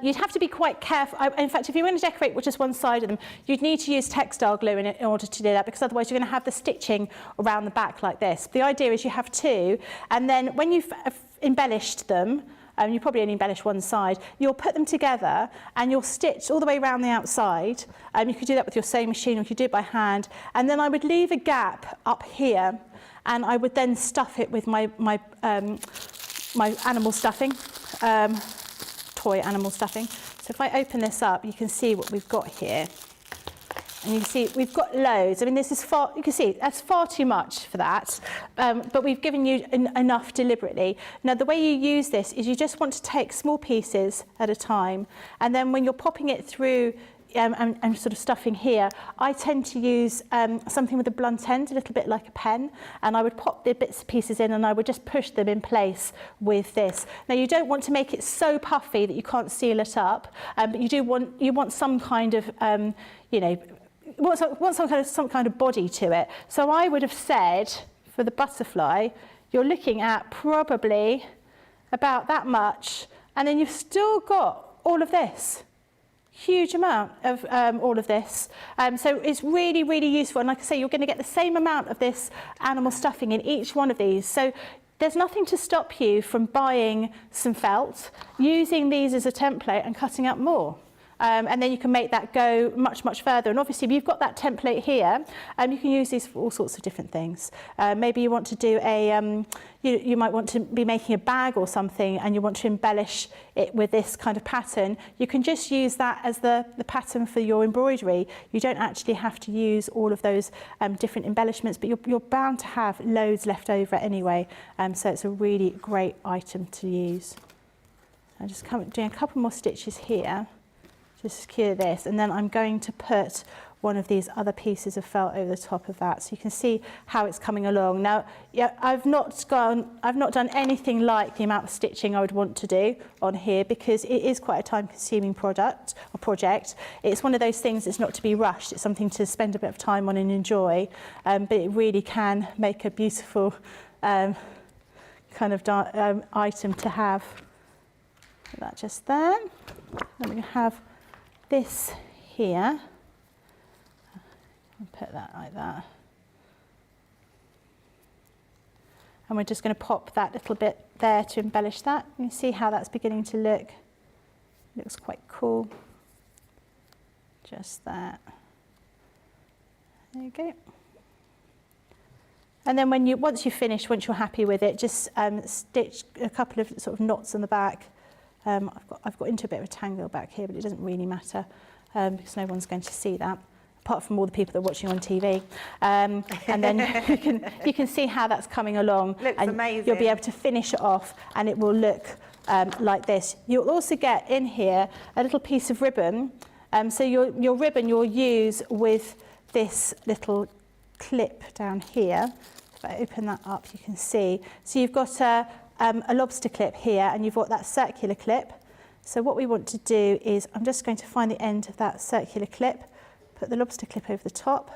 You'd have to be quite careful. In fact, if you want to decorate with just one side of them, you'd need to use textile glue in order to do that, because otherwise you're going to have the stitching around the back like this. The idea is you have 2, and then when you've embellished them, you probably only embellish one side, you'll put them together and you'll stitch all the way around the outside. You could do that with your sewing machine, or you could do it by hand. And then I would leave a gap up here, and I would then stuff it with my animal stuffing. Toy animal stuffing. So if I open this up, you can see what we've got here. And you can see we've got loads. I mean, this is far, you can see that's far too much for that, but we've given you enough deliberately. Now, the way you use this is you just want to take small pieces at a time, and then when you're popping it through and sort of stuffing here, I tend to use something with a blunt end, a little bit like a pen, and I would pop the bits and pieces in and I would just push them in place with this. Now, you don't want to make it so puffy that you can't seal it up, but you want some kind of, you know, want some kind of body to it. So I would have said, for the butterfly, you're looking at probably about that much, and then you've still got all of this. Huge amount of all of this. So it's really, really useful. And like I say, you're going to get the same amount of this animal stuffing in each one of these. So there's nothing to stop you from buying some felt, using these as a template and cutting up more. And then you can make that go much, much further. And obviously, if you've got that template here, you can use these for all sorts of different things. Maybe you want to do a, you might want to be making a bag or something, and you want to embellish it with this kind of pattern. You can just use that as the pattern for your embroidery. You don't actually have to use all of those different embellishments, but you're bound to have loads left over anyway. So it's a really great item to use. I'm just doing a couple more stitches here. Just secure this, and then I'm going to put one of these other pieces of felt over the top of that. So you can see how it's coming along. Now, yeah, I've not done anything like the amount of stitching I would want to do on here because it is quite a time-consuming project. It's one of those things that's not to be rushed. It's something to spend a bit of time on and enjoy, but it really can make a beautiful kind of item to have. Put that just there. Then we're going to have this here. Put that like that. And we're just going to pop that little bit there to embellish that. You can see how that's beginning to look. Looks quite cool. Just that. There you go. And then once you've finished, once you're happy with it, just stitch a couple of sort of knots on the back. I've got into a bit of a tangle back here, but it doesn't really matter because no one's going to see that, apart from all the people that are watching on TV. And then you can see how that's coming along. Looks and amazing. You'll be able to finish it off and it will look like this. You'll also get in here a little piece of ribbon. So your ribbon you'll use with this little clip down here. If I open that up, you can see. So you've got a lobster clip here and you've got that circular clip. So what we want to do is, I'm just going to find the end of that circular clip, put the lobster clip over the top,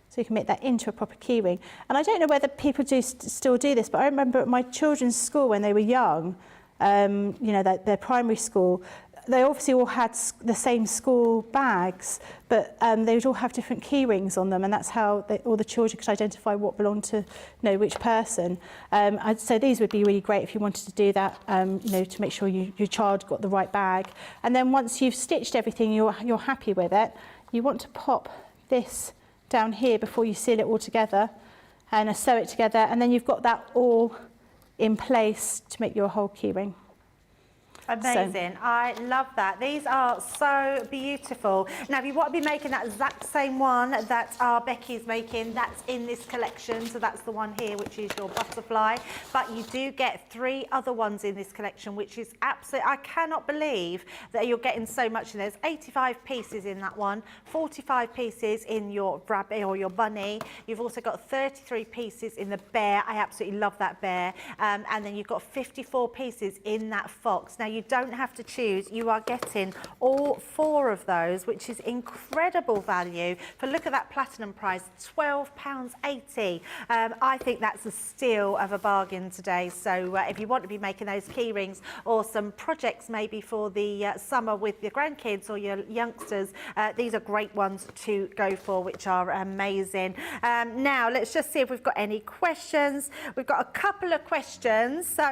so you can make that into a proper keyring. And I don't know whether people still do this, but I remember at my children's school when they were young, you know, their primary school, they obviously all had the same school bags, but they would all have different key rings on them, and that's how all the children could identify what belonged to, you know, which person. I'd say these would be really great if you wanted to do that, you know, to make sure your child got the right bag. And then once you've stitched everything, you're happy with it, you want to pop this down here before you seal it all together and sew it together, and then you've got that all in place to make your whole key ring. Amazing. So, I love that. These are so beautiful. Now, if you want to be making that exact same one that our Becky's making, that's in this collection. So that's the one here, which is your butterfly. But you do get 3 other ones in this collection, which is absolutely, I cannot believe that you're getting so much in there. There's 85 pieces in that one, 45 pieces in your rabbit or your bunny. You've also got 33 pieces in the bear. I absolutely love that bear. And then you've got 54 pieces in that fox. Now, you don't have to choose. You are getting all 4 of those, which is incredible value. But look at that platinum price, £12.80. I think that's a steal of a bargain today. So if you want to be making those key rings or some projects maybe for the summer with your grandkids or your youngsters, these are great ones to go for, which are amazing. Now, let's just see if we've got any questions. We've got a couple of questions. So,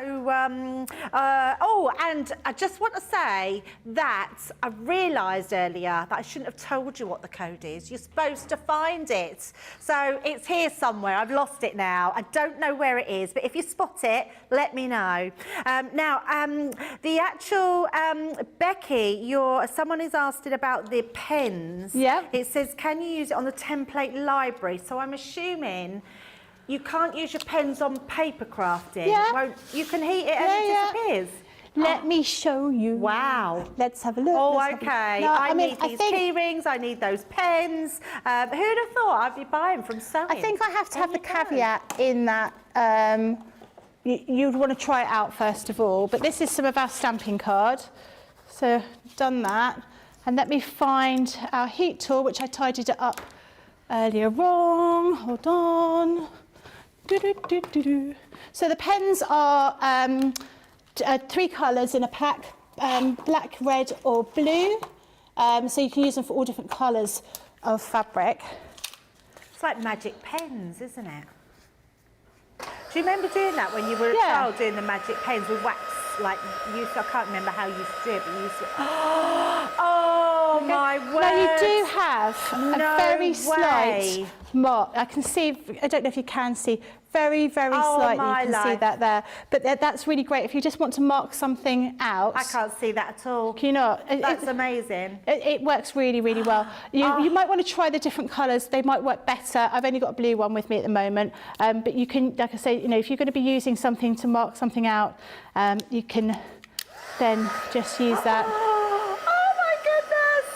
oh, and I just want to say that I realised earlier that I shouldn't have told you what the code is. You're supposed to find it. So it's here somewhere. I've lost it now. I don't know where it is, but if you spot it, let me know. Now, the actual, Becky, someone has asked it about the pens. Yeah. It says, can you use it on the template library? So I'm assuming you can't use your pens on paper crafting. Yeah. You can heat it and it disappears. Let me show you. Wow. Let's have a look. Oh, okay. No, I need these key rings, I need those pens. Who'd have thought I'd be buying from sewing? I think I have to have the caveat in that you'd want to try it out first of all. But this is some of our stamping card. So done that. And let me find our heat tool, which I tidied it up earlier on. Hold on. So the pens are 3 colours in a pack, black, red or blue. So you can use them for all different colours of fabric. It's like magic pens, isn't it? Do you remember doing that when you were a child, doing the magic pens with wax? Like, I can't remember how you used to do it, but you used to... Oh, okay. My word. Now, you do have a very slight mark. I can see, I don't know if you can see, very, very slightly, you can see that there. But that's really great. If you just want to mark something out. I can't see that at all. Can you not? That's amazing. It works really, really well. You might want to try the different colours. They might work better. I've only got a blue one with me at the moment. But you can, like I say, you know, if you're going to be using something to mark something out, you can then just use that. Oh my goodness!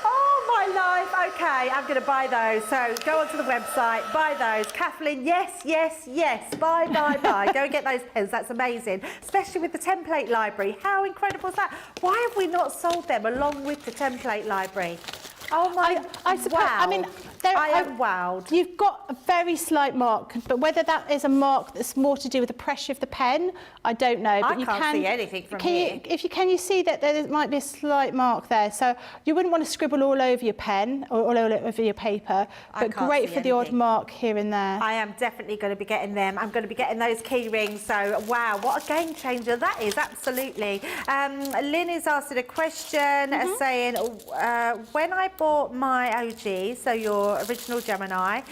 Oh my life! Okay, I'm going to buy those. So go onto the website, buy those. Kathleen, yes, yes, yes. Buy. Go and get those pens. That's amazing. Especially with the template library. How incredible is that? Why have we not sold them along with the template library? Oh my, I suppose, wow. I mean, I am wowed. You've got a very slight mark, but whether that is a mark that's more to do with the pressure of the pen, I don't know. But I can't see anything from here. Can you see that there might be a slight mark there? So you wouldn't want to scribble all over your pen or all over your paper, but great for the odd mark here and there. I am definitely going to be getting them. I'm going to be getting those key rings. So, wow, what a game changer that is, absolutely. Lynn is asking a question saying, when I bought my OG, so your original Gemini,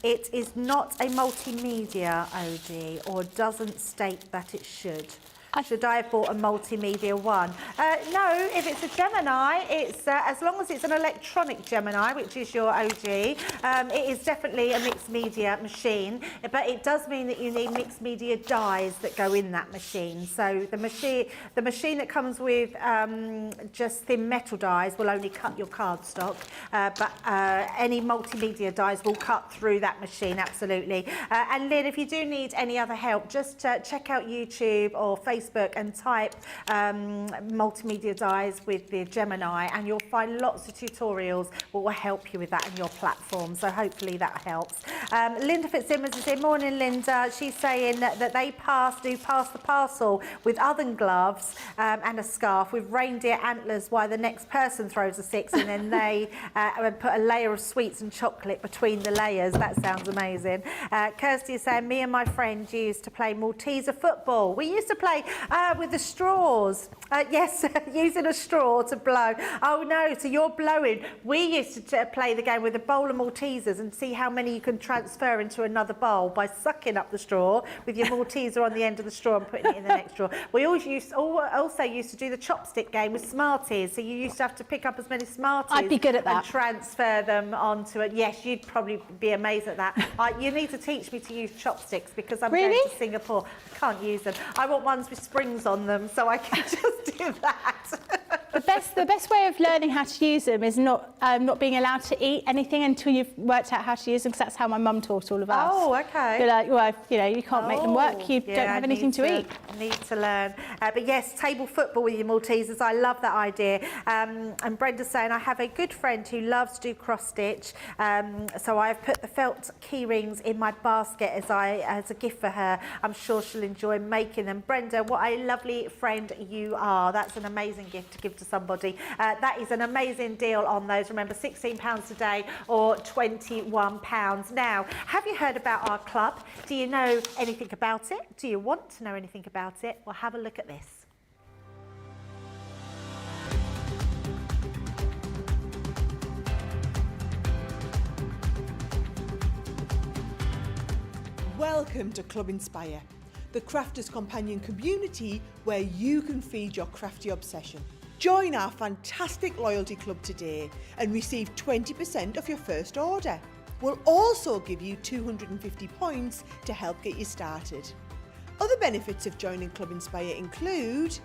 it is not a multimedia OG or doesn't state that it should. Should I have bought a multimedia one? No, if it's a Gemini, it's as long as it's an electronic Gemini, which is your OG, it is definitely a mixed media machine, but it does mean that you need mixed media dies that go in that machine. So the machine that comes with just thin metal dies will only cut your cardstock, but any multimedia dies will cut through that machine, absolutely. And Lynn, if you do need any other help, just check out YouTube or Facebook and type multimedia dies with the Gemini, and you'll find lots of tutorials that will help you with that on your platform. So hopefully that helps. Linda Fitzsimmons is here. Morning, Linda. She's saying that they do pass the parcel with oven gloves and a scarf with reindeer antlers while the next person throws a 6, and then they put a layer of sweets and chocolate between the layers. That sounds amazing. Kirsty is saying, me and my friend used to play Malteser football. We used to play with the straws. Yes, using a straw to blow. Oh no, so you're blowing. We used to play the game with a bowl of Maltesers and see how many you can transfer into another bowl by sucking up the straw with your Malteser on the end of the straw and putting it in the next straw. We also used to do the chopstick game with Smarties. So you used to have to pick up as many Smarties. I'd be good at that. And transfer them onto it. Yes, you'd probably be amazed at that. You need to teach me to use chopsticks because I'm going to Singapore. I can't use them. I want ones with springs on them so I can just do that. The best way of learning how to use them is not being allowed to eat anything until you've worked out how to use them, because that's how my mum taught all of us. Oh, okay. You're like, well, you can't make them work. You don't have anything to eat. Need to learn. But yes, table football with your Maltesers. I love that idea. And Brenda's saying, I have a good friend who loves to do cross stitch. So I've put the felt key rings in my basket as a gift for her. I'm sure she'll enjoy making them. Brenda, what a lovely friend you are. That's an amazing gift to give to somebody. That is an amazing deal on those. Remember, £16 today or £21. Now, have you heard about our club? Do you know anything about it? Do you want to know anything about it? Well, have a look at this. Welcome to Club Inspire, the crafters' companion community where you can feed your crafty obsession. Join our fantastic loyalty club today and receive 20% of your first order. We'll also give you 250 points to help get you started. Other benefits of joining Club Inspire include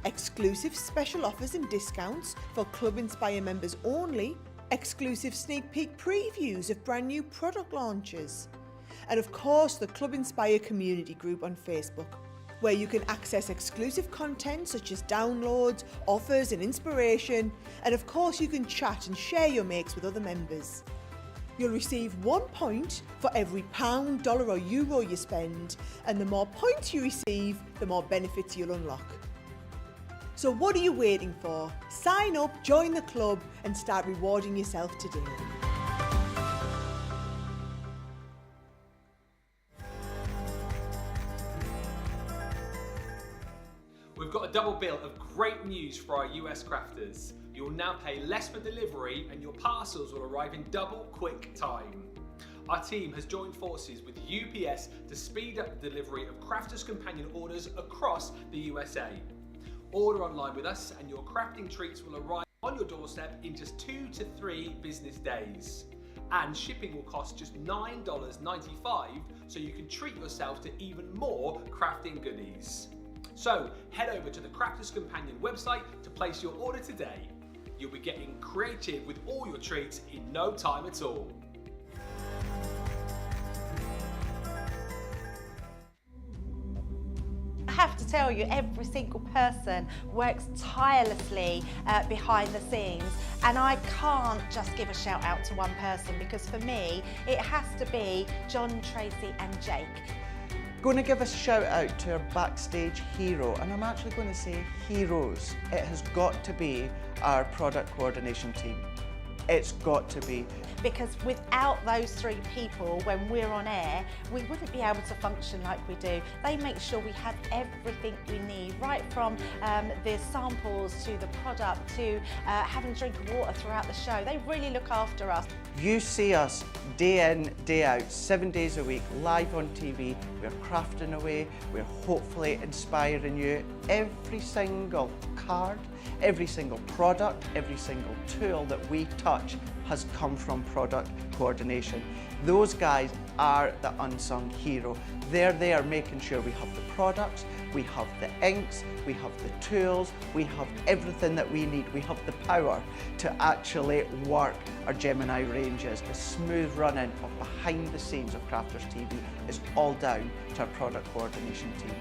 exclusive special offers and discounts for Club Inspire members only, exclusive sneak peek previews of brand new product launches, and of course the Club Inspire community group on Facebook, where you can access exclusive content such as downloads, offers and inspiration, and of course you can chat and share your makes with other members. You'll receive 1 point for every £1, dollar or euro you spend, and the more points you receive, the more benefits you'll unlock. So what are you waiting for? Sign up, join the club and start rewarding yourself today. We've got a double bill of great news for our US crafters. You'll now pay less for delivery and your parcels will arrive in double quick time. Our team has joined forces with UPS to speed up the delivery of Crafters Companion orders across the USA. Order online with us and your crafting treats will arrive on your doorstep in just 2 to 3 business days. And shipping will cost just $9.95, so you can treat yourself to even more crafting goodies. So head over to the Crafters Companion website to place your order today. You'll be getting creative with all your treats in no time at all. I have to tell you, every single person works tirelessly behind the scenes, and I can't just give a shout out to one person, because for me it has to be John, Tracy and Jake. Going to give a shout out to our backstage hero, and I'm actually going to say heroes. It has got to be our product coordination team. It's got to be. Because without those three people, when we're on air, we wouldn't be able to function like we do. They make sure we have everything we need, right from the samples to the product to having a drink of water throughout the show. They really look after us. You see us day in, day out, 7 days a week, live on TV. We're crafting away, we're hopefully inspiring you. Every single card, every single product, every single tool that we touch has come from product coordination. Those guys are the unsung hero. They're there making sure we have the products, we have the inks, we have the tools, we have everything that we need. We have the power to actually work our Gemini ranges. The smooth running of behind the scenes of Crafters TV is all down to our product coordination team.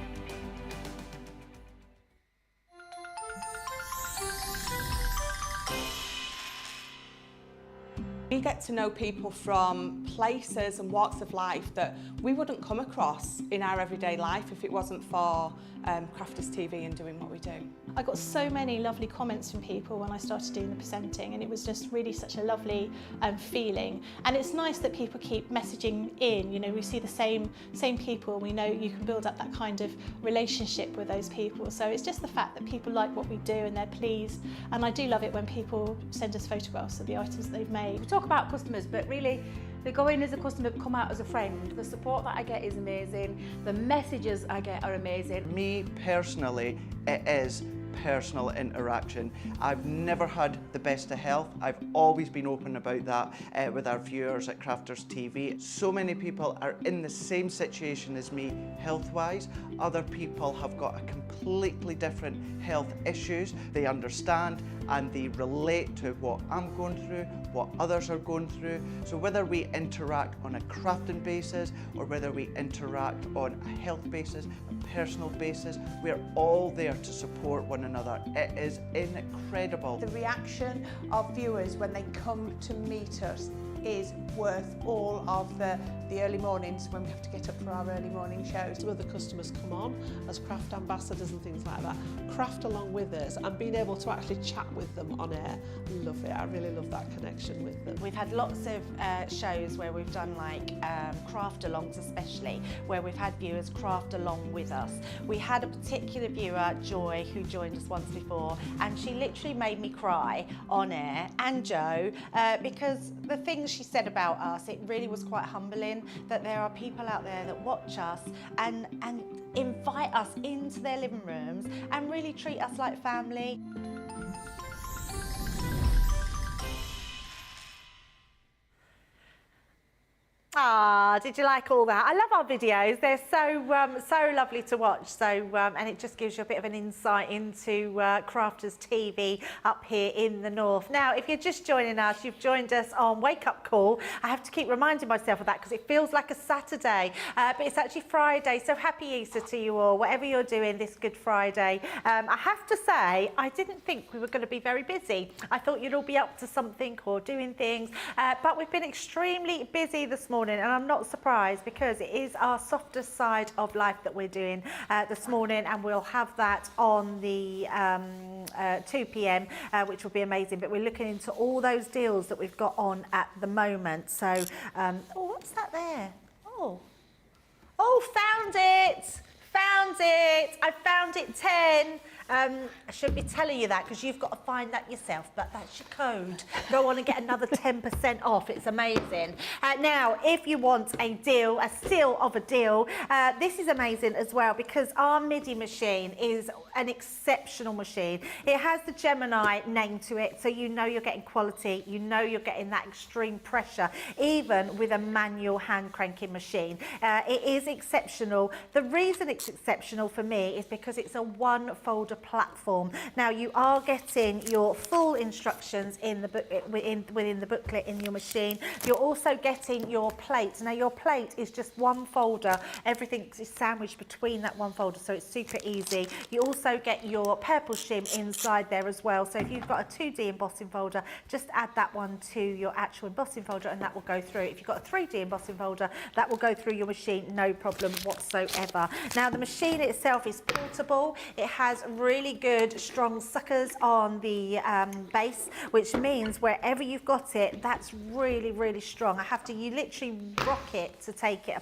We get to know people from places and walks of life that we wouldn't come across in our everyday life if it wasn't for Crafters TV and doing what we do. I got so many lovely comments from people when I started doing the presenting, and it was just really such a lovely feeling. And it's nice that people keep messaging in. You know, we see the same people. We know you can build up that kind of relationship with those people. So it's just the fact that people like what we do and they're pleased. And I do love it when people send us photographs of the items that they've made. We talk about customers, but really they go in as a customer, come out as a friend. The support that I get is amazing. The messages I get are amazing. Me personally, it is personal interaction. I've never had the best of health. I've always been open about that with our viewers at Crafters TV. So many people are in the same situation as me health-wise. Other people have got a completely different health issues. They understand and they relate to what I'm going through, what others are going through. So whether we interact on a crafting basis or whether we interact on a health basis, a personal basis, we're all there to support one another. It is incredible. The reaction of viewers when they come to meet us is worth all of the early mornings when we have to get up for our early morning shows. Some of the customers come on as craft ambassadors and things like that, craft along with us, and being able to actually chat with them on air. I love it. I really love that connection with them. We've had lots of shows where we've done like craft alongs, especially where we've had viewers craft along with us. We had a particular viewer, Joy, who joined us once before, and she literally made me cry on air, and Joe, because the things she said about us, it really was quite humbling that there are people out there that watch us and invite us into their living rooms and really treat us like family. Ah, did you like all that? I love our videos. They're so lovely to watch. So and it just gives you a bit of an insight into Crafters TV up here in the north. Now, if you're just joining us, you've joined us on Wake Up Call. I have to keep reminding myself of that because it feels like a Saturday, but it's actually Friday. So happy Easter to you all, whatever you're doing this Good Friday. I have to say, I didn't think we were going to be very busy. I thought you'd all be up to something or doing things, but we've been extremely busy this morning. And I'm not surprised because it is our softer side of life that we're doing this morning, and we'll have that on the 2 p.m, which will be amazing. But we're looking into all those deals that we've got on at the moment. So, oh, what's that there? Oh, found it! Found it! I found it 10. I shouldn't be telling you that because you've got to find that yourself, but that's your code. Go on and get another 10% off. It's amazing. Now, if you want a deal, a steal of a deal, this is amazing as well because our MIDI machine is an exceptional machine. It has the Gemini name to it, so you know you're getting quality, you know you're getting that extreme pressure, even with a manual hand cranking machine. It is exceptional. The reason it's it's exceptional for me is because it's a one folder platform. Now you are getting your full instructions in the book, within the booklet in your machine. You're also getting your plate. Now your plate is just one folder. Everything is sandwiched between that one folder, so it's super easy. You also get your purple shim inside there as well. So if you've got a 2D embossing folder, just add that one to your actual embossing folder and that will go through. If you've got a 3D embossing folder, that will go through your machine, no problem whatsoever. Now the machine itself is portable. It has really good strong suckers on the base, which means wherever you've got it, that's really, really strong. You literally rock it to take it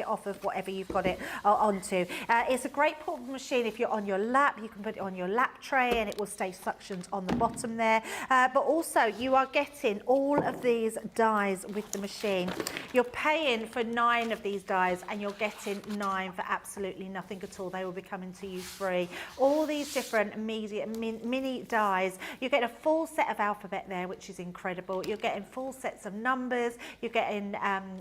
off of whatever you've got it onto. It's a great portable machine if you're on your lap. You can put it on your lap tray and it will stay suctioned on the bottom there. But also you are getting all of these dies with the machine. You're paying for 9 of these dies and you're getting 9 for absolutely nothing at all. They will be coming to you free. All these different mini dies. You're getting a full set of alphabet there, which is incredible. You're getting full sets of numbers. You're getting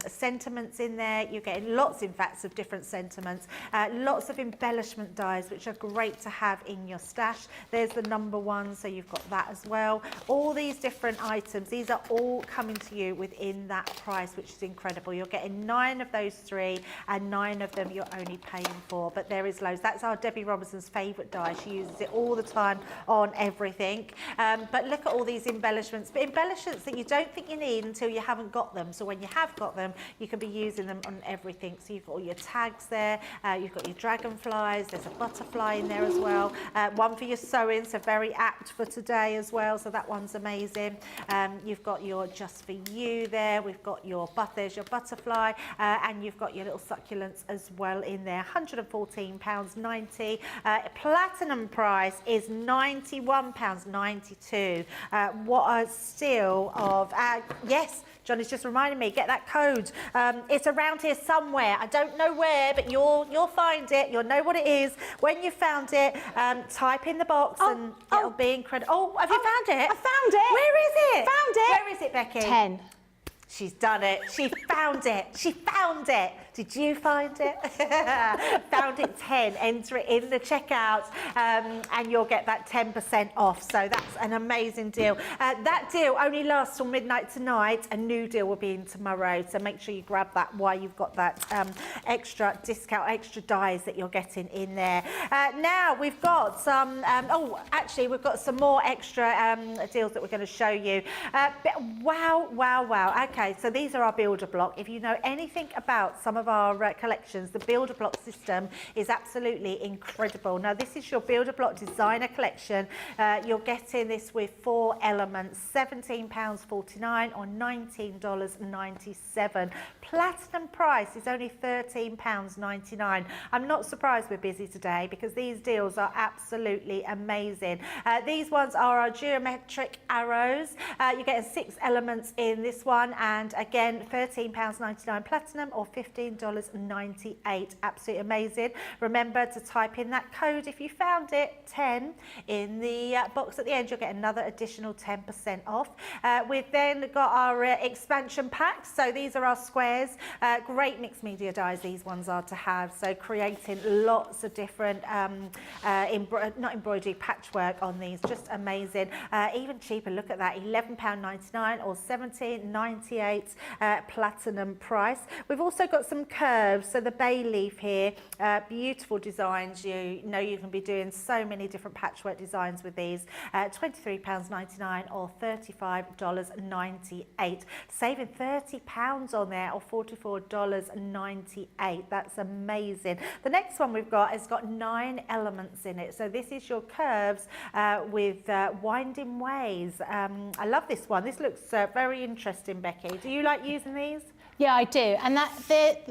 sentiments in there. You're getting lots, in fact, of different sentiments. Lots of embellishment dies, which are great to have in your stash. There's the number 1, so you've got that as well. All these different items, these are all coming to you within that price, which is incredible. You're getting 9 of those 3 and 9 of them you're only paying for, but there is loads. That's our Debbie Robinson's favourite die. She uses it all the time on everything. But look at all these embellishments, but embellishments that you don't think you need until you haven't got them. So when you have got them, you can be using them on everything. So you've got all your tags there, you've got your dragonflies, there's a butterfly in there as well. One for your sewing, so very apt for today as well, so that one's amazing. You've got your just for you there, we've got your there's your butterfly, and you've got your little succulents as well in there. £114.90. Platinum price is £91.92. What a steal of, yes, John is just reminding me, get that code. It's around here somewhere. I don't know where, but you'll find it. You'll know what it is. When you found it, type in the box and it'll be incredible. Oh, have you found it? I found it. Where is it? Found it. Where is it, Becky? 10. She's done it. She found it. She found it. Did you find it? Found it 10. Enter it in the checkout and you'll get that 10% off. So that's an amazing deal. That deal only lasts till midnight tonight. A new deal will be in tomorrow. So make sure you grab that while you've got that extra discount, extra dies that you're getting in there. Now we've got some, actually we've got some more extra deals that we're going to show you. Wow, wow, wow. Okay, so these are our builder block. If you know anything about some of our collections, the builder block system is absolutely incredible. Now this is your builder block designer collection. You're getting this with 4 elements, £17.49 or $19.97. Platinum price is only £13.99. I'm not surprised we're busy today because these deals are absolutely amazing. These ones are our geometric arrows. You're getting 6 elements in this one, and again £13.99 platinum or $15.98. Absolutely amazing. Remember to type in that code if you found it, 10, in the box at the end. You'll get another additional 10% off. We've then got our expansion packs. So these are our squares. Great mixed media dies these ones are to have. So creating lots of different not embroidery, patchwork on these. Just amazing. Even cheaper, look at that, £11.99 or $17.98 platinum price. We've also got some curves, so the bay leaf here, beautiful designs. You know you can be doing so many different patchwork designs with these. £23.99 or $35.98, saving £30 on there or $44.98. That's amazing. The next one we've got has got 9 elements in it, so this is your curves with winding ways. I love this one. This looks very interesting, Becky. Do you like using these? Yeah, I do. And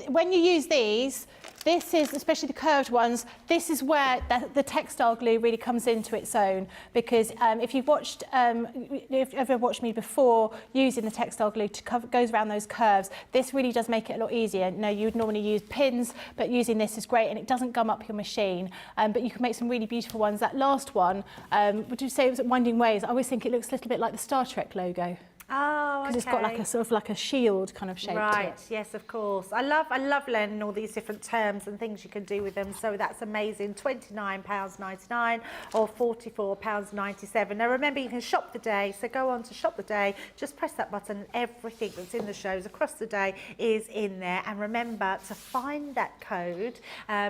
when you use these, this is, especially the curved ones, this is where the textile glue really comes into its own. Because if you've watched, if you've ever watched me before using the textile glue to goes around those curves, this really does make it a lot easier. You know, you would normally use pins, but using this is great and it doesn't gum up your machine. But you can make some really beautiful ones. That last one, would you say it was at Winding Ways? I always think it looks a little bit like the Star Trek logo. Oh, okay. Because it's got like a sort of like a shield kind of shape to Right, it. yes, of course. I love learning all these different terms and things you can do with them. So that's amazing. £29.99 or £44.97. Now remember, you can shop the day. So go on to shop the day. Just press that button. Everything that's in the shows across the day is in there. And remember to find that code.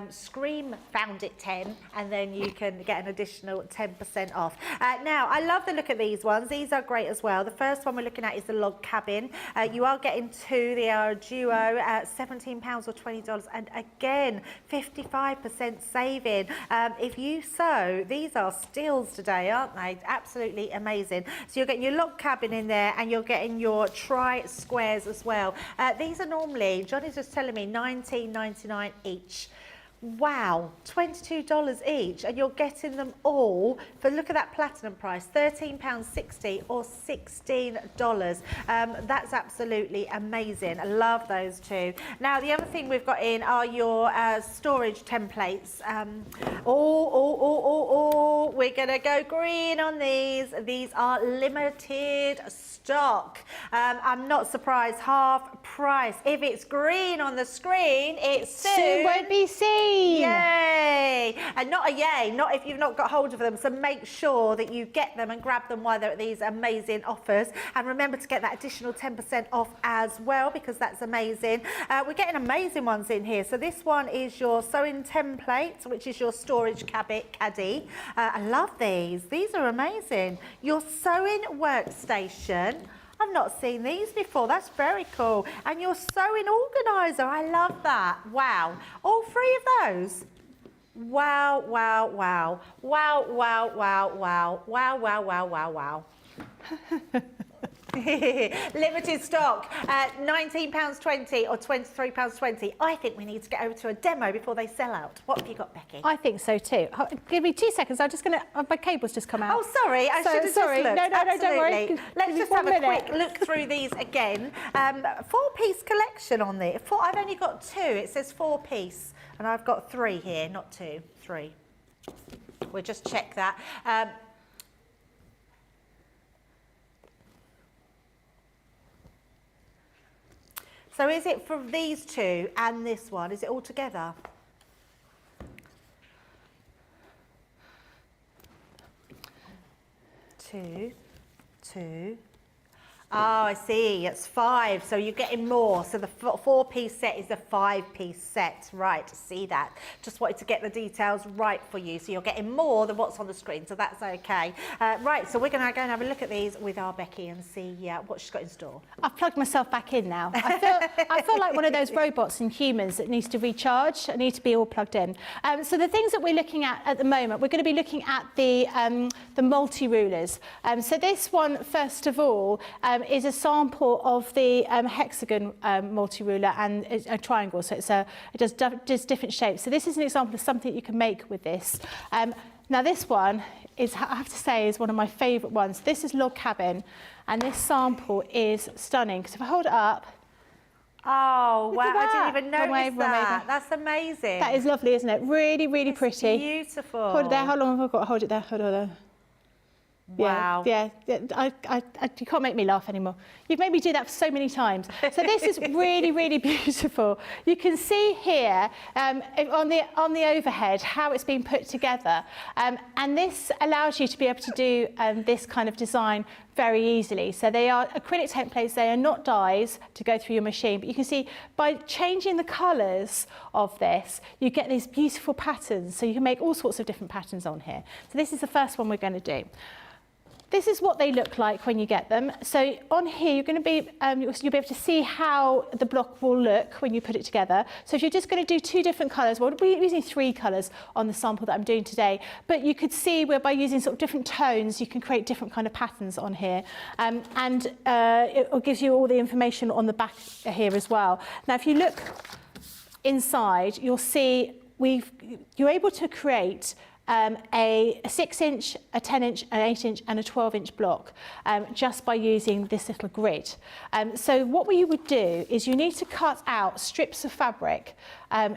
Scream found it 10, and then you can get an additional 10% off. Now I love the look at these ones. These are great as well. The first one we're looking at is the log cabin. You are getting two. They are a duo at £17 or $20, and again 55% saving. If you sew, these are steals today, aren't they? Absolutely amazing. So you're getting your log cabin in there, and you're getting your tri squares as well. These are normally, Johnny's just telling me, $19.99 each. Wow, $22 each, and you're getting them all for, look at that platinum price, £13.60 or $16. That's absolutely amazing. I love those two. Now the other thing we've got in are your storage templates. We're gonna go green on these. These are limited stock. I'm not surprised, half price. If it's green on the screen, it soon won't be seen. Yay! And not a yay, not if you've not got hold of them. So make sure that you get them and grab them while they're at these amazing offers. And remember to get that additional 10% off as well, because that's amazing. We're getting amazing ones in here. So this one is your sewing template, which is your storage caddy. I love these. These are amazing. Your sewing workstation. I've not seen these before. That's very cool. And your sewing organiser. I love that. Wow. All three of those. Wow, wow, wow. Wow, wow, wow, wow. Wow, wow, wow, wow, wow. Limited stock, £19.20 or £23.20. I think we need to get over to a demo before they sell out. What have you got, Becky? I think so too. Give me 2 seconds. I'm just going to... my cable's just come out. Oh, sorry. I should have just looked. No, don't worry. Let's just have a quick look through these again. 4-piece collection on there. I've only got 2. It says 4-piece. And I've got 3 here, not 2, 3. We'll just check that. So is it from these 2 and this one? Is it all together? Two. Oh, I see. It's 5. So you're getting more. So the 4-piece set is the 5-piece set. Right, see that. Just wanted to get the details right for you. So you're getting more than what's on the screen. So that's okay. Right, so we're going to go and have a look at these with our Becky and see what she's got in store. I've plugged myself back in now. I feel like one of those robots in Humans that needs to recharge. I need to be all plugged in. So the things that we're looking at the moment, we're going to be looking at the multi-rulers. So this one, first of all, is a sample of the hexagon multi-ruler and a triangle. So it does different shapes. So this is an example of something you can make with this. Now this one is, I have to say, is one of my favourite ones. This is log cabin, and this sample is stunning. Because if I hold it up, oh, wow, I didn't even Wrong way, notice that. That's amazing. that is lovely, isn't it? Really, really pretty. Beautiful. Hold it there. How long have I got to hold it there? Hold it there. Wow. Yeah. You can't make me laugh anymore. You've made me do that so many times. So this is really, really beautiful. You can see here on the overhead how it's been put together. And this allows you to be able to do this kind of design very easily. So they are acrylic templates, they are not dyes to go through your machine, but you can see by changing the colours of this, you get these beautiful patterns. So you can make all sorts of different patterns on here. So this is the first one we're going to do. This is what they look like when you get them. So on here, you're going to be, you'll be able to see how the block will look when you put it together. So if you're just going to do 2 different colours, well, we're using 3 colours on the sample that I'm doing today, but you could see where by using sort of different tones, you can create different kind of patterns on here. It gives you all the information on the back here as well. Now, if you look inside, you'll see you're able to create a 6-inch, a 10-inch, an 8-inch and a 12-inch block just by using this little grid. So what we would do is you need to cut out strips of fabric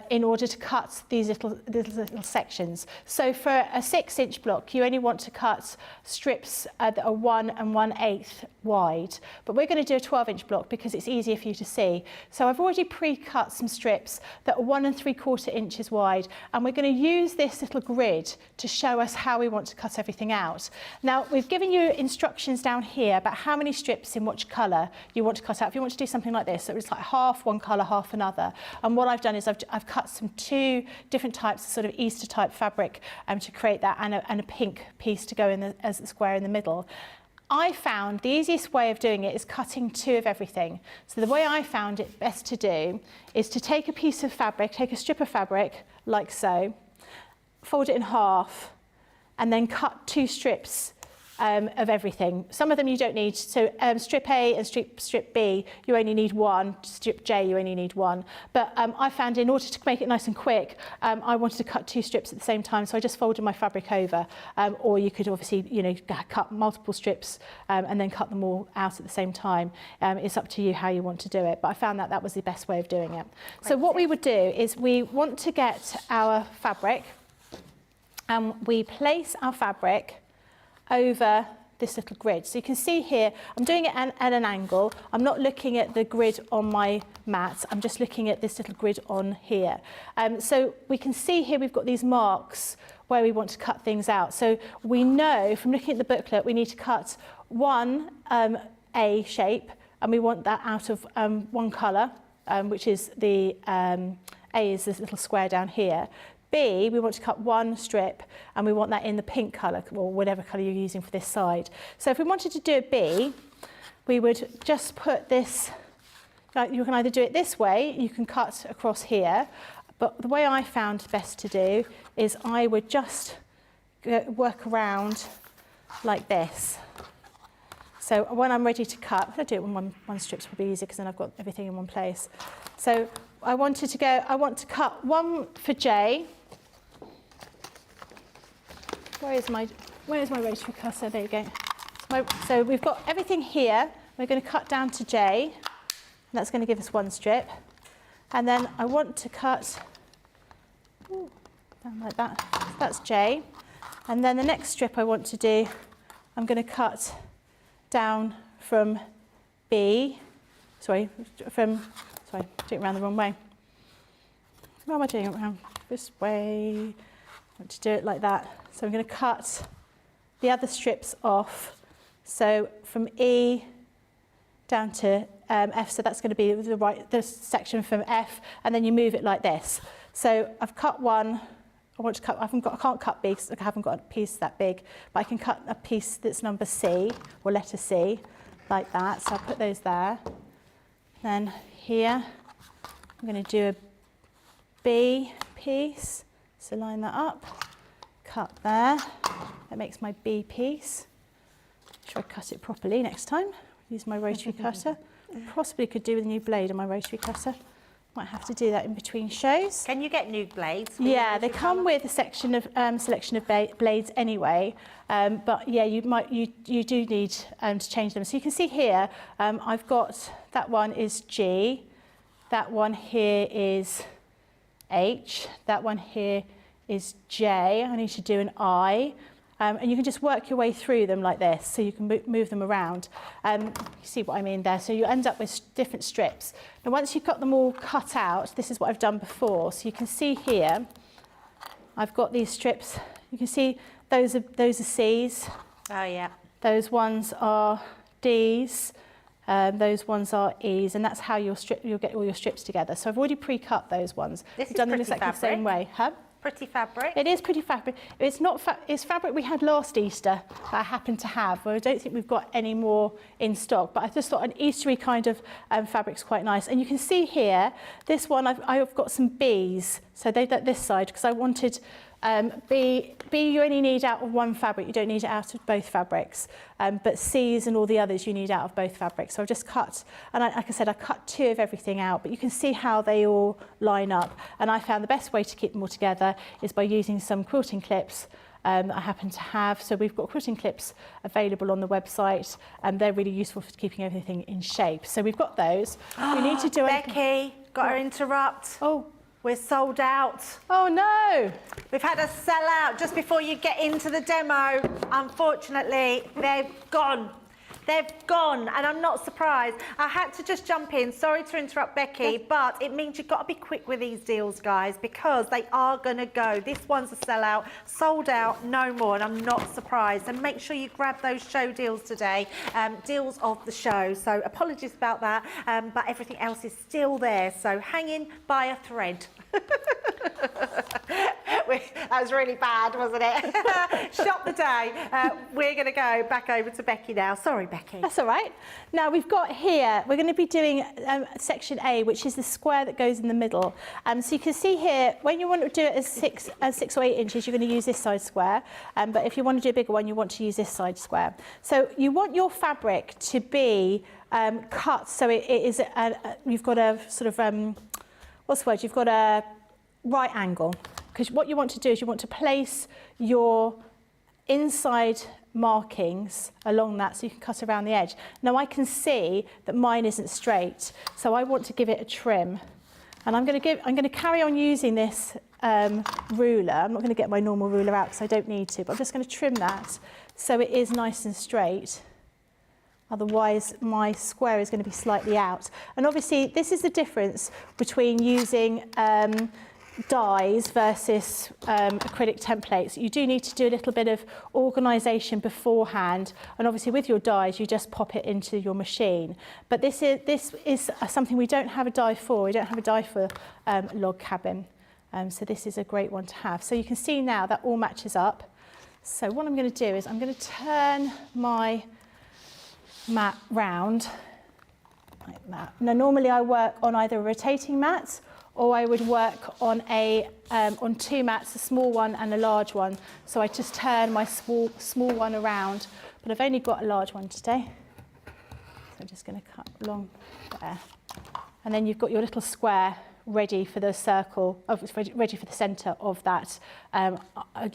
in order to cut these little sections. So for a 6-inch block, you only want to cut strips that are 1 1/8 wide, but we're going to do a 12-inch block because it's easier for you to see. So I've already pre-cut some strips that are 1 3/4 inches wide, and we're going to use this little grid to show us how we want to cut everything out. Now, we've given you instructions down here about how many strips in which colour you want to cut out. If you want to do something like this, so it's like half one colour, half another. And what I've done is I've cut some 2 different types of sort of Easter type fabric to create that, and a pink piece to go in as the square in the middle. I found the easiest way of doing it is cutting 2 of everything. So the way I found it best to do is to take a piece of fabric, take a strip of fabric like so, fold it in half, and then cut 2 strips of everything. Some of them you don't need. So strip A and strip B, you only need 1. Strip J, you only need 1. But I found in order to make it nice and quick, I wanted to cut 2 strips at the same time, so I just folded my fabric over. Or you could obviously, cut multiple strips and then cut them all out at the same time. It's up to you how you want to do it, but I found that was the best way of doing it. So what we would do is we want to get our fabric, and we place our fabric over this little grid. So you can see here, I'm doing it at an angle. I'm not looking at the grid on my mat. I'm just looking at this little grid on here. So we can see here we've got these marks where we want to cut things out. So we know from looking at the booklet, we need to cut one A shape, and we want that out of one colour, which is the A is this little square down here. B, we want to cut 1 strip, and we want that in the pink colour, or whatever colour you're using for this side. So if we wanted to do a B, we would just put this, you can either do it this way, you can cut across here, but the way I found best to do is I would just work around like this. So when I'm ready to cut, I'll do it when one strip's probably easier because then I've got everything in one place. So I want to cut 1 for J. Where is my rotary cutter? There you go. So we've got everything here. We're going to cut down to J, and that's going to give us 1 strip. And then I want to cut down like that. So that's J. And then the next strip I want to do, I'm going to cut down from B. Sorry, doing it around the wrong way. Why am I doing it around this way? I want to do it like that. So I'm going to cut the other strips off. So from E down to F, so that's going to be the section from F, and then you move it like this. So I've cut 1. I can't cut B because I haven't got a piece that big, but I can cut a piece that's number C, or letter C, like that. So I'll put those there. Then here, I'm going to do a B piece. So line that up, cut there. That makes my B piece. Make sure I cut it properly next time. Use my rotary cutter. Possibly could do with a new blade on my rotary cutter. Might have to do that in between shows. Can you get new blades? Yeah, they come with a selection of blades anyway. But yeah, you do need to change them. So you can see here, I've got that one is G, that one here is H, that one here is J. I need to do an I. And you can just work your way through them like this, so you can move them around. You see what I mean there? So you end up with different strips. Now, once you've got them all cut out, this is what I've done before. So you can see here, I've got these strips. You can see those are C's. Oh yeah. Those ones are D's. Those ones are E's, and that's how you'll get all your strips together. So I've already pre-cut those ones. This We've done them pretty exactly the same way. Huh? Pretty fabric. It is pretty fabric. It's not it's fabric we had last Easter that I happen to have. Well, I don't think we've got any more in stock, but I just thought an Eastery kind of fabric's quite nice. And you can see here, this one I've got some B's. So they're this side because I wanted B, you only need out of one fabric, you don't need it out of both fabrics. But C's and all the others you need out of both fabrics. So I've just cut, and like I said, I cut 2 of everything out, but you can see how they all line up. And I found the best way to keep them all together is by using some quilting clips that I happen to have. So we've got quilting clips available on the website, and they're really useful for keeping everything in shape. So we've got those. We need to do Becky, got to interrupt. Oh. We're sold out. Oh no! We've had a sellout just before you get into the demo. Unfortunately, they've gone. They've gone, and I'm not surprised. I had to just jump in. Sorry to interrupt Becky, but it means you've got to be quick with these deals, guys, because they are going to go. This one's a sellout, sold out, no more, and I'm not surprised. And make sure you grab those show deals today, deals of the show. So apologies about that, but everything else is still there. So hang in by a thread. That was really bad, wasn't it? Shop the day. We're going to go back over to Becky now. Sorry, Becky. That's all right. Now we've got here, we're going to be doing section A, which is the square that goes in the middle. So you can see here, when you want to do it as 6 or 8 inches, you're going to use this side square. But if you want to do a bigger one, you want to use this side square. So you want your fabric to be cut so it is, you've got a sort of, what's the word? You've got a right angle. Because what you want to do is you want to place your inside markings along that so you can cut around the edge. Now I can see that mine isn't straight, so I want to give it a trim. And I'm going to carry on using this ruler. I'm not going to get my normal ruler out because I don't need to, but I'm just going to trim that so it is nice and straight. Otherwise, my square is going to be slightly out. And obviously, this is the difference between using dies versus acrylic templates. You do need to do a little bit of organisation beforehand, and obviously with your dies you just pop it into your machine. But this is something we don't have a die for. We don't have a die for log cabin, so this is a great one to have. So you can see now that all matches up. So what I'm going to do is I'm going to turn my mat round like that. Now normally I work on either a rotating mat, or I would work on on 2 mats, a small one and a large one. So I just turn my small one around, but I've only got a large one today. So I'm just going to cut along there. And then you've got your little square ready for the circle, ready for the centre of that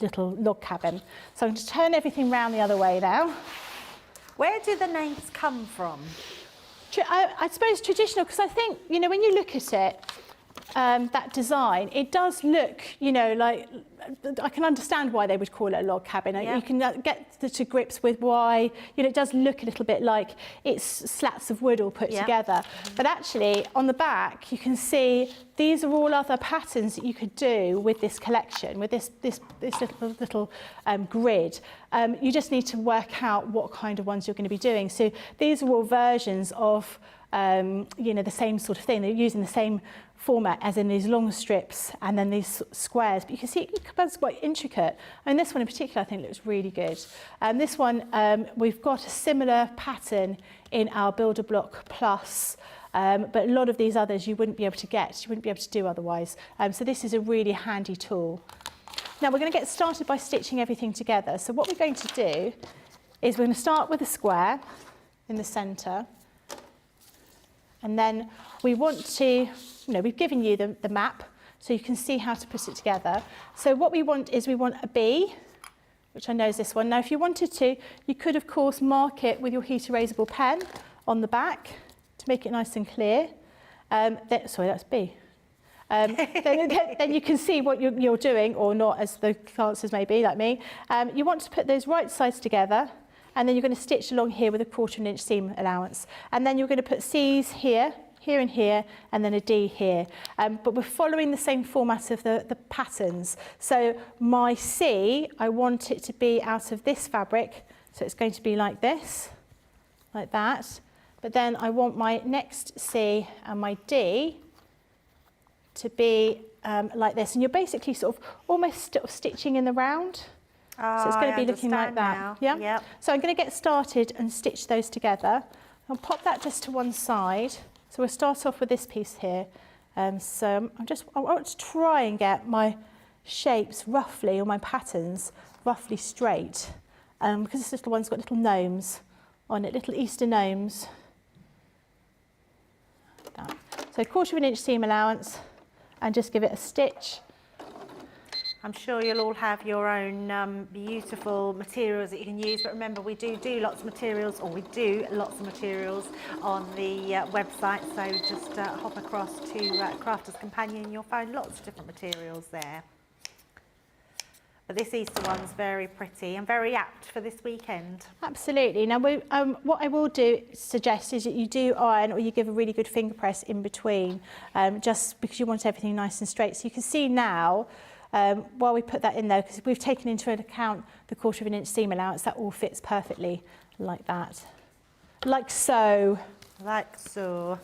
little log cabin. So I'm going to turn everything round the other way now. Where do the names come from? I suppose traditional, because I think, you know, when you look at it, that design, it does look, you know, like, I can understand why they would call it a log cabin. Yeah. You can get to grips with why, you know, it does look a little bit like it's slats of wood all put together. But actually, on the back, you can see these are all other patterns that you could do with this collection, with this little grid. You just need to work out what kind of ones you're going to be doing. So these are all versions of, you know, the same sort of thing. They're using the same format as in these long strips and then these squares, but you can see it becomes quite intricate. I mean, this one in particular I think looks really good. This one, we've got a similar pattern in our Builder Block Plus, but a lot of these others you wouldn't be able to get, you wouldn't be able to do otherwise. So this is a really handy tool. Now we're going to get started by stitching everything together. So what we're going to do is we're going to start with a square in the centre, and then we want to, you know, we've given you the map so you can see how to put it together. So what we want is we want a B, which I know is this one. Now if you wanted to, you could of course mark it with your heat erasable pen on the back to make it nice and clear. Sorry, that's B. Then you can see what you're doing, or not, as the answers may be, like me. You want to put those right sides together, and then you're going to stitch along here with a 1/4 inch seam allowance. And then you're going to put C's here, here and here, and then a D here. But we're following the same format of the patterns. So my C, I want it to be out of this fabric. So it's going to be like this, like that. But then I want my next C and my D to be like this. And you're basically sort of almost stitching in the round. So it's going to be looking like that. Now. Yeah? Yep. So I'm going to get started and stitch those together. I'll pop that just to one side. So we'll start off with this piece here. So I want to try and get my shapes roughly, or my patterns roughly straight, because this little one's got little gnomes on it, little Easter gnomes. Like that. So 1/4 inch seam allowance, and just give it a stitch. I'm sure you'll all have your own beautiful materials that you can use, but remember we do lots of materials, or we do lots of materials on the website, so just hop across to Crafter's Companion, you'll find lots of different materials there. But this Easter one's very pretty and very apt for this weekend. Absolutely. Now, what I will suggest is that you do iron, or you give a really good finger press in between, just because you want everything nice and straight. So you can see now, while we put that in there, because we've taken into account the 1/4 inch seam allowance, that all fits perfectly like that. Like so. Like so.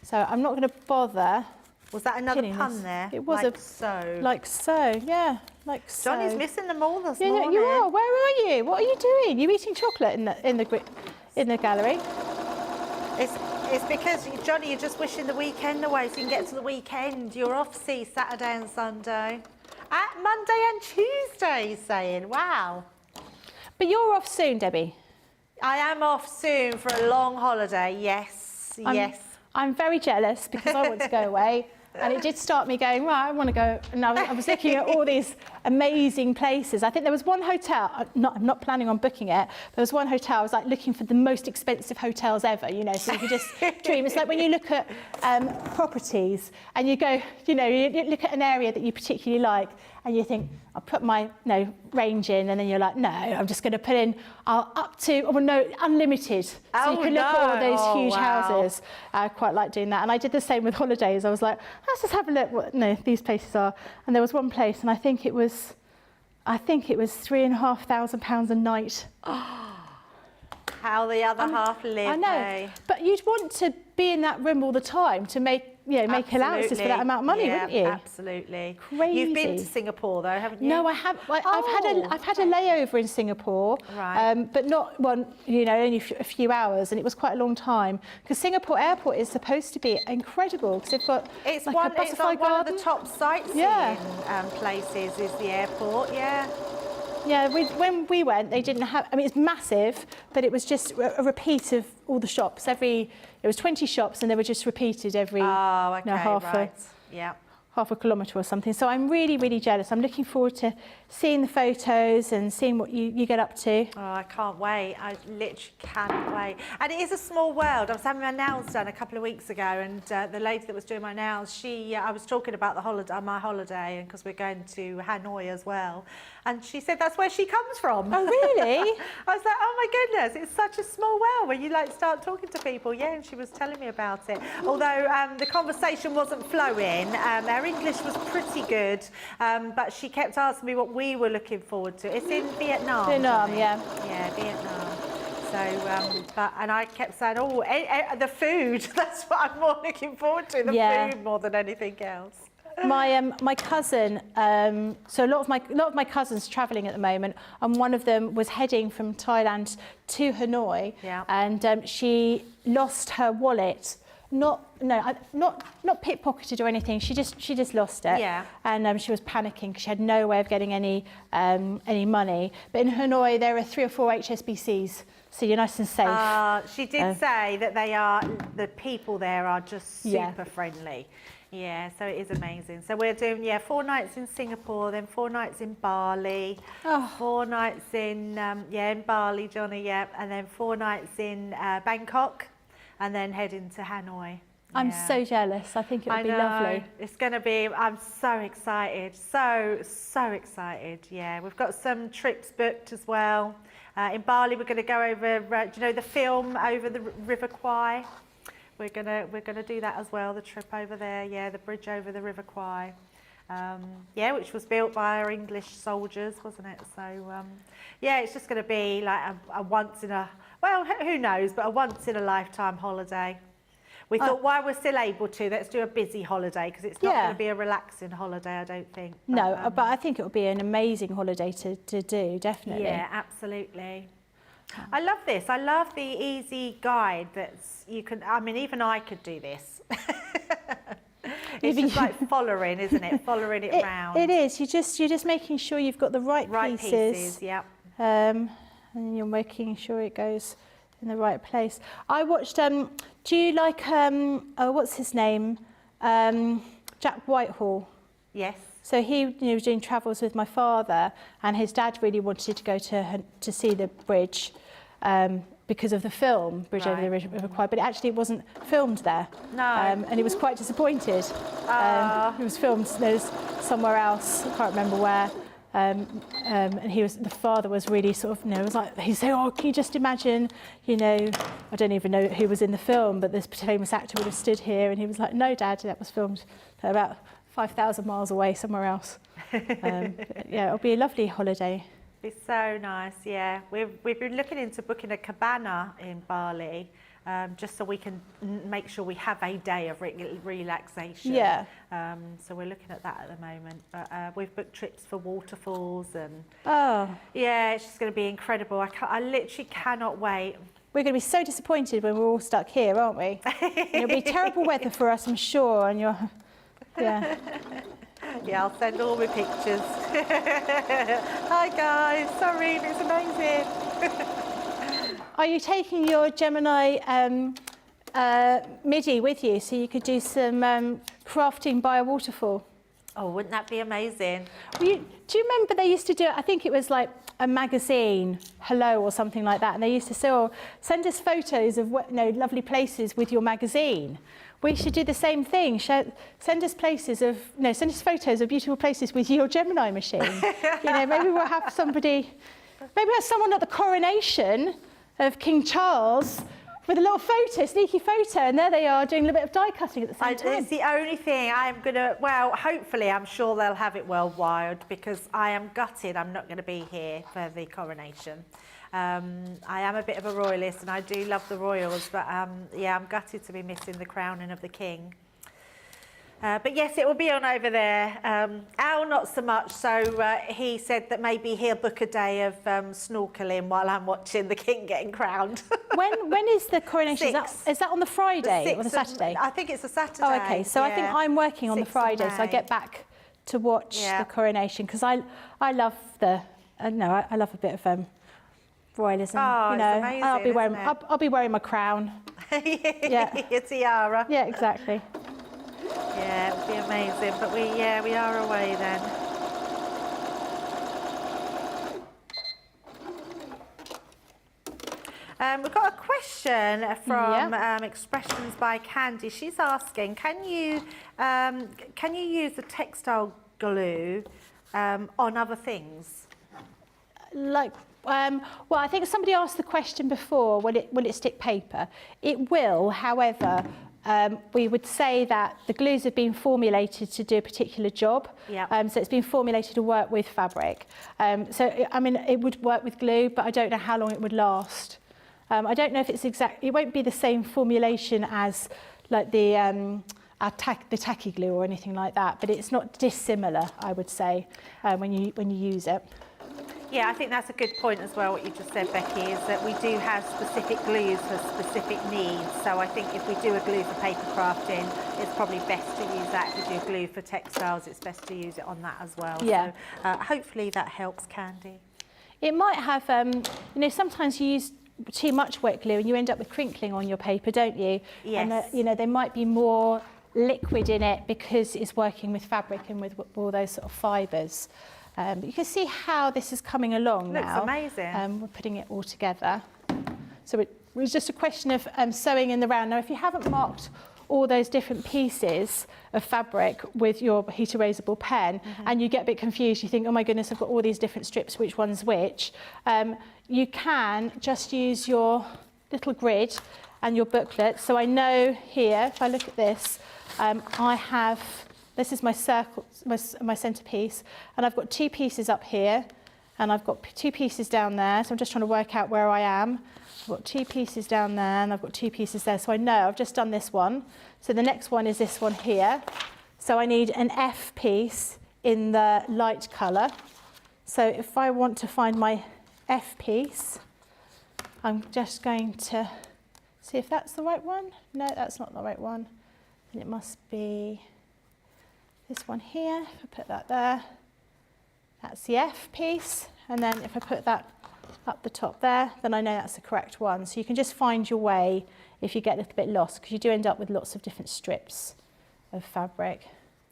So I'm not going to bother. Was that another pun there? It was like so. Like so, yeah, like so. Johnny's missing them all this morning. morning. You are. Where are you? What are you doing? You eating chocolate in the gallery? It's because, Johnny, you're just wishing the weekend away so you can get to the weekend. You're off, see, Saturday and Sunday. Monday and Tuesday, he's saying. Wow. But you're off soon, Debbie. I am off soon for a long holiday, yes, yes. I'm very jealous because I want to go away. And it did start me going, right, I want to go. And I was looking at all these amazing places. I think there was one hotel, I'm not planning on booking it, there was one hotel, I was like looking for the most expensive hotels ever, you know, so you could just dream. It's like when you look at properties and you go, you know, you look at an area that you particularly like and you think, I'll put my range in, and then you're like, no, I'm just going to put in up to, or no, unlimited. So you can look at all those huge houses. I quite like doing that. And I did the same with holidays. I was like, let's just have a look what these places are. And there was one place, and I think it was £3,500 a night. How the other half live. I know, but you'd want to be in that room all the time to make allowances for that amount of money, wouldn't you? Absolutely. Crazy. You've been to Singapore though, haven't you? No, I have. I've had a layover in Singapore, right. But not one. You know, only a few hours, and it was quite a long time because Singapore Airport is supposed to be incredible because they've got it's like one, a butterfly it's one garden. of the top sightseeing places is the airport. Yeah. Yeah, when we went, they didn't have. I mean, it's massive, but it was just a repeat of all the shops. It was 20 shops, and they were just repeated every half a kilometre or something. So I'm really, really jealous. I'm looking forward to seeing the photos and seeing what you get up to. Oh, I can't wait. I literally can't wait. And it is a small world. I was having my nails done a couple of weeks ago, and the lady that was doing my nails, I was talking about my holiday, because we're going to Hanoi as well. And she said that's where she comes from. Oh, really? I was like, oh my goodness, it's such a small world when you start talking to people. Yeah, and she was telling me about it. Although the conversation wasn't flowing, our English was pretty good, but she kept asking me what we were looking forward to. It's in Vietnam. Vietnam, yeah. Yeah, Vietnam. So, and I kept saying, the food. That's what I'm more looking forward to, the food more than anything else. My cousin, so a lot of my cousins are travelling at the moment, and one of them was heading from Thailand to Hanoi, and she lost her wallet. Not pickpocketed or anything. She just lost it. Yeah. And she was panicking because she had no way of getting any money. But in Hanoi there are 3 or 4 HSBCs, so you're nice and safe. She did say that the people there are just super friendly. Yeah, so it is amazing. So we're doing 4 nights in Singapore, then 4 nights in Bali, 4 nights in in Bali, Johnny, and then 4 nights in Bangkok, and then heading to Hanoi. I'm so jealous. I think it would be lovely. It's going to be, I'm so excited, so excited. Yeah, we've got some trips booked as well. In Bali, we're going to go over, do you know the film over the River Kwai? We're gonna do that as well. The trip over there, the bridge over the River Kwai, which was built by our English soldiers, wasn't it? So it's just gonna be like a once in a who knows, but a once in a lifetime holiday. We thought while we're still able to, let's do a busy holiday because it's not going to be a relaxing holiday, I don't think. No, but I think it will be an amazing holiday to do, definitely. Yeah, absolutely. I love this. I love the easy guide you can, I mean, even I could do this. It's just like following, isn't it? Following it round. It is. You're just making sure you've got the right pieces. Yeah. And you're making sure it goes in the right place. I watched. Do you like? What's his name? Jack Whitehall. Yes. So he was doing travels with my father, and his dad really wanted to go to see the bridge because of the film Bridge Over the River Kwai, but it wasn't filmed there. No. And he was quite disappointed. It was filmed somewhere else. I can't remember where. And the father was really sort of, was like, he said, oh, can you just imagine, I don't even know who was in the film, but this famous actor would have stood here, and he was like, no, Dad, that was filmed about 5,000 miles away somewhere else. It'll be a lovely holiday. It's so nice, yeah. We've been looking into booking a cabana in Bali, just so we can make sure we have a day of relaxation. Yeah. So we're looking at that at the moment. But we've booked trips for waterfalls and... Oh. Yeah, it's just going to be incredible. I literally cannot wait. We're going to be so disappointed when we're all stuck here, aren't we? It'll be terrible weather for us, I'm sure, and you're... Yeah. Yeah, I'll send all my pictures. Hi guys, sorry, it's amazing. Are you taking your Gemini MIDI with you so you could do some crafting by a waterfall? Oh, wouldn't that be amazing? Do you remember they used to do it? I think it was like a magazine, Hello or something like that, and they used to say, oh, send us photos of lovely places with your magazine. We should do the same thing. Send us photos of beautiful places with your Gemini machine. Maybe we'll have someone at the coronation of King Charles with a little sneaky photo, and there they are doing a little bit of die cutting at the same time. It's the only thing hopefully I'm sure they'll have it worldwide, because I am gutted I'm not going to be here for the coronation. I am a bit of a royalist and I do love the royals, but I'm gutted to be missing the crowning of the king. But yes, it will be on over there. Al, not so much, so he said that maybe he'll book a day of snorkeling while I'm watching the king getting crowned. When is the coronation? Is that on the Friday or the Saturday? I think it's a Saturday. Oh, okay. So I think I'm working on the Friday, so I get back to watch the coronation, because I love I love a bit of royalism. Oh, it's amazing, I'll be wearing my crown. Your tiara. Yeah, exactly. Yeah, it would be amazing, but we are away then. We've got a question from Expressions by Candy. She's asking, can you use the textile glue on other things? Well, I think somebody asked the question before, will it stick paper? It will, however, we would say that the glues have been formulated to do a particular job. Yep. So it's been formulated to work with fabric. It would work with glue, but I don't know how long it would last. I don't know if it's it won't be the same formulation as like the tacky glue or anything like that, but it's not dissimilar, I would say, when you use it. Yeah, I think that's a good point as well, what you just said, Becky, is that we do have specific glues for specific needs. So I think if we do a glue for paper crafting, it's probably best to use that. If we do glue for textiles, it's best to use it on that as well. Yeah. So hopefully that helps, Candy. It might have, sometimes you use too much wet glue and you end up with crinkling on your paper, don't you? Yes. And, there might be more liquid in it because it's working with fabric and with all those sort of fibres. But you can see how this is coming along now. Looks amazing. We're putting it all together. So it was just a question of sewing in the round. Now, if you haven't marked all those different pieces of fabric with your heat erasable pen, and you get a bit confused, you think, oh my goodness, I've got all these different strips, which one's which, you can just use your little grid and your booklet. So I know here, if I look at this, I have... This is my circle, my centrepiece, and I've got two pieces up here, and I've got two pieces down there, so I'm just trying to work out where I am. I've got two pieces down there, and I've got two pieces there, so I know I've just done this one. So the next one is this one here. So I need an F piece in the light colour. So if I want to find my F piece, I'm just going to see if that's the right one. No, that's not the right one. And it must be... this one here, if I put that there, that's the F piece. And then if I put that up the top there, then I know that's the correct one. So you can just find your way if you get a little bit lost, because you do end up with lots of different strips of fabric.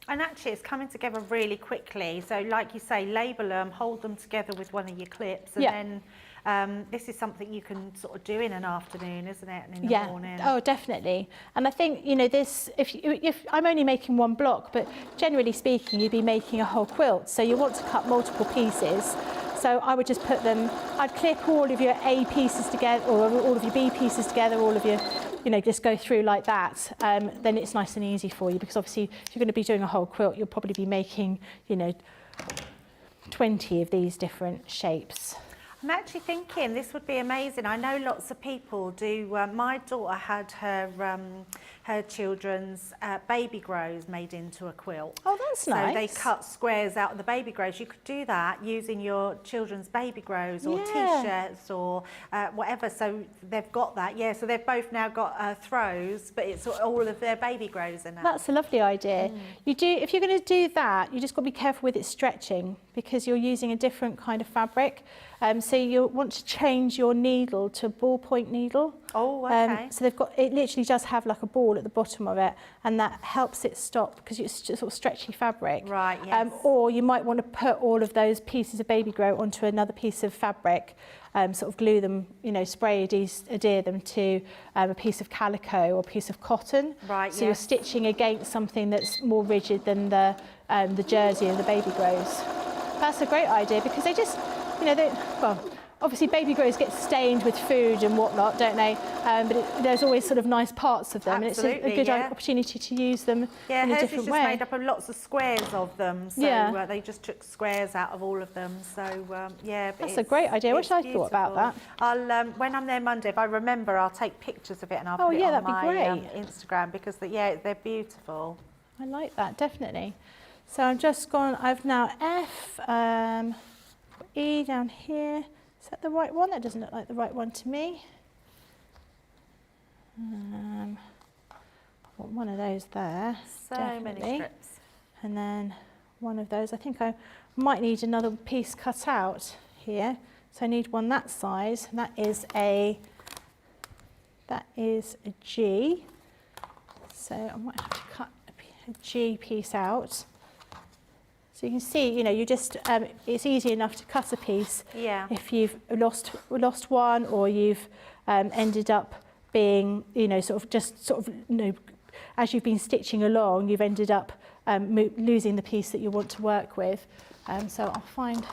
And actually it's coming together really quickly. So like you say, label them, hold them together with one of your clips, and then this is something you can sort of do in an afternoon, isn't it? And in the morning. Oh, definitely. And I think, you know, this, if I'm only making one block, but generally speaking, you'd be making a whole quilt. So you want to cut multiple pieces. So I would just put them, I'd clip all of your A pieces together, or all of your B pieces together, all of your, you know, just go through like that. Then it's nice and easy for you, because obviously if you're going to be doing a whole quilt, you'll probably be making, you know, 20 of these different shapes. I'm actually thinking this would be amazing. I know lots of people do. My daughter had her children's baby grows made into a quilt. Oh, that's nice. So they cut squares out of the baby grows. You could do that using your children's baby grows or T-shirts or whatever. So they've got that. Yeah, so they've both now got throws, but it's all of their baby grows in that. That's a lovely idea. You do, if you're going to do that, you just got to be careful with it stretching, because you're using a different kind of fabric. So you want to change your needle to a ballpoint needle. Oh, okay. So they've got, it literally does have like a ball at the bottom of it, and that helps it stop, because it's just sort of stretchy fabric. Right, yes. Or you might want to put all of those pieces of baby grow onto another piece of fabric, sort of glue them, you know, spray adhere them to a piece of calico or a piece of cotton. Right, so you're stitching against something that's more rigid than the jersey and the baby grows. That's a great idea, because they just, you know, well, obviously baby grows get stained with food and whatnot, don't they? But there's always sort of nice parts of them. Absolutely, and it's a good opportunity to use them in a different way. Hers is just made up of lots of squares of them. So they just took squares out of all of them. So but that's a great idea. I wish I'd thought about that. I'll when I'm there Monday, if I remember, I'll take pictures of it and I'll put it on my Instagram, because they're beautiful. I like that, definitely. So I've just gone, I've now F, E down here. Is that the right one? That doesn't look like the right one to me. I want one of those there. So definitely. many strips. And then one of those. I think I might need another piece cut out here. So I need one that size. And that is a G. So I might have to cut a G piece out. So you can see, you know, you just, it's easy enough to cut a piece if you've lost one, or you've ended up being, you know, sort of, you know, as you've been stitching along, you've ended up losing the piece that you want to work with. So I'll find,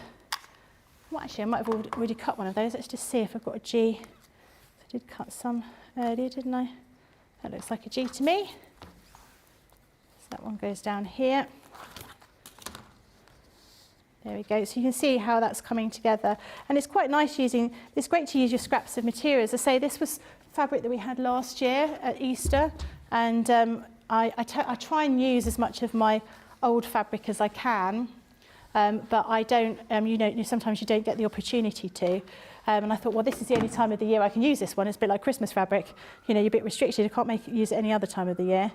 well, actually I might have already cut one of those. Let's just see if I've got a G. I did cut some earlier, didn't I? That looks like a G to me. So that one goes down here. There we go. So you can see how that's coming together. And it's quite nice it's great to use your scraps of materials. I say this was fabric that we had last year at Easter. And I try and use as much of my old fabric as I can. But I don't, you know, sometimes you don't get the opportunity to. And I thought, well, this is the only time of the year I can use this one. It's a bit like Christmas fabric. You know, you're a bit restricted. You can't use it any other time of the year.